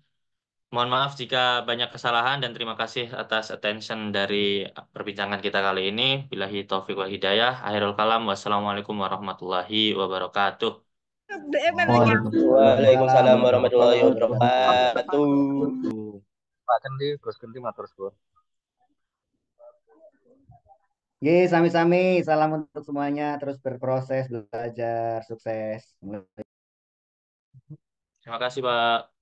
Mohon maaf jika banyak kesalahan dan terima kasih atas attention dari perbincangan kita kali ini. Billahi taufiq wal hidayah. Akhirul kalam. Wassalamualaikum warahmatullahi wabarakatuh. Waalaikumsalam Waalaikumsalam warahmatullahi warahmatullahi wabarakatuh. wabarakatuh. Pak Kendi, Gus Kendi matur suwun. Ye, sami-sami. Salam untuk semuanya. Terus berproses, belajar, sukses. Terima kasih, Pak.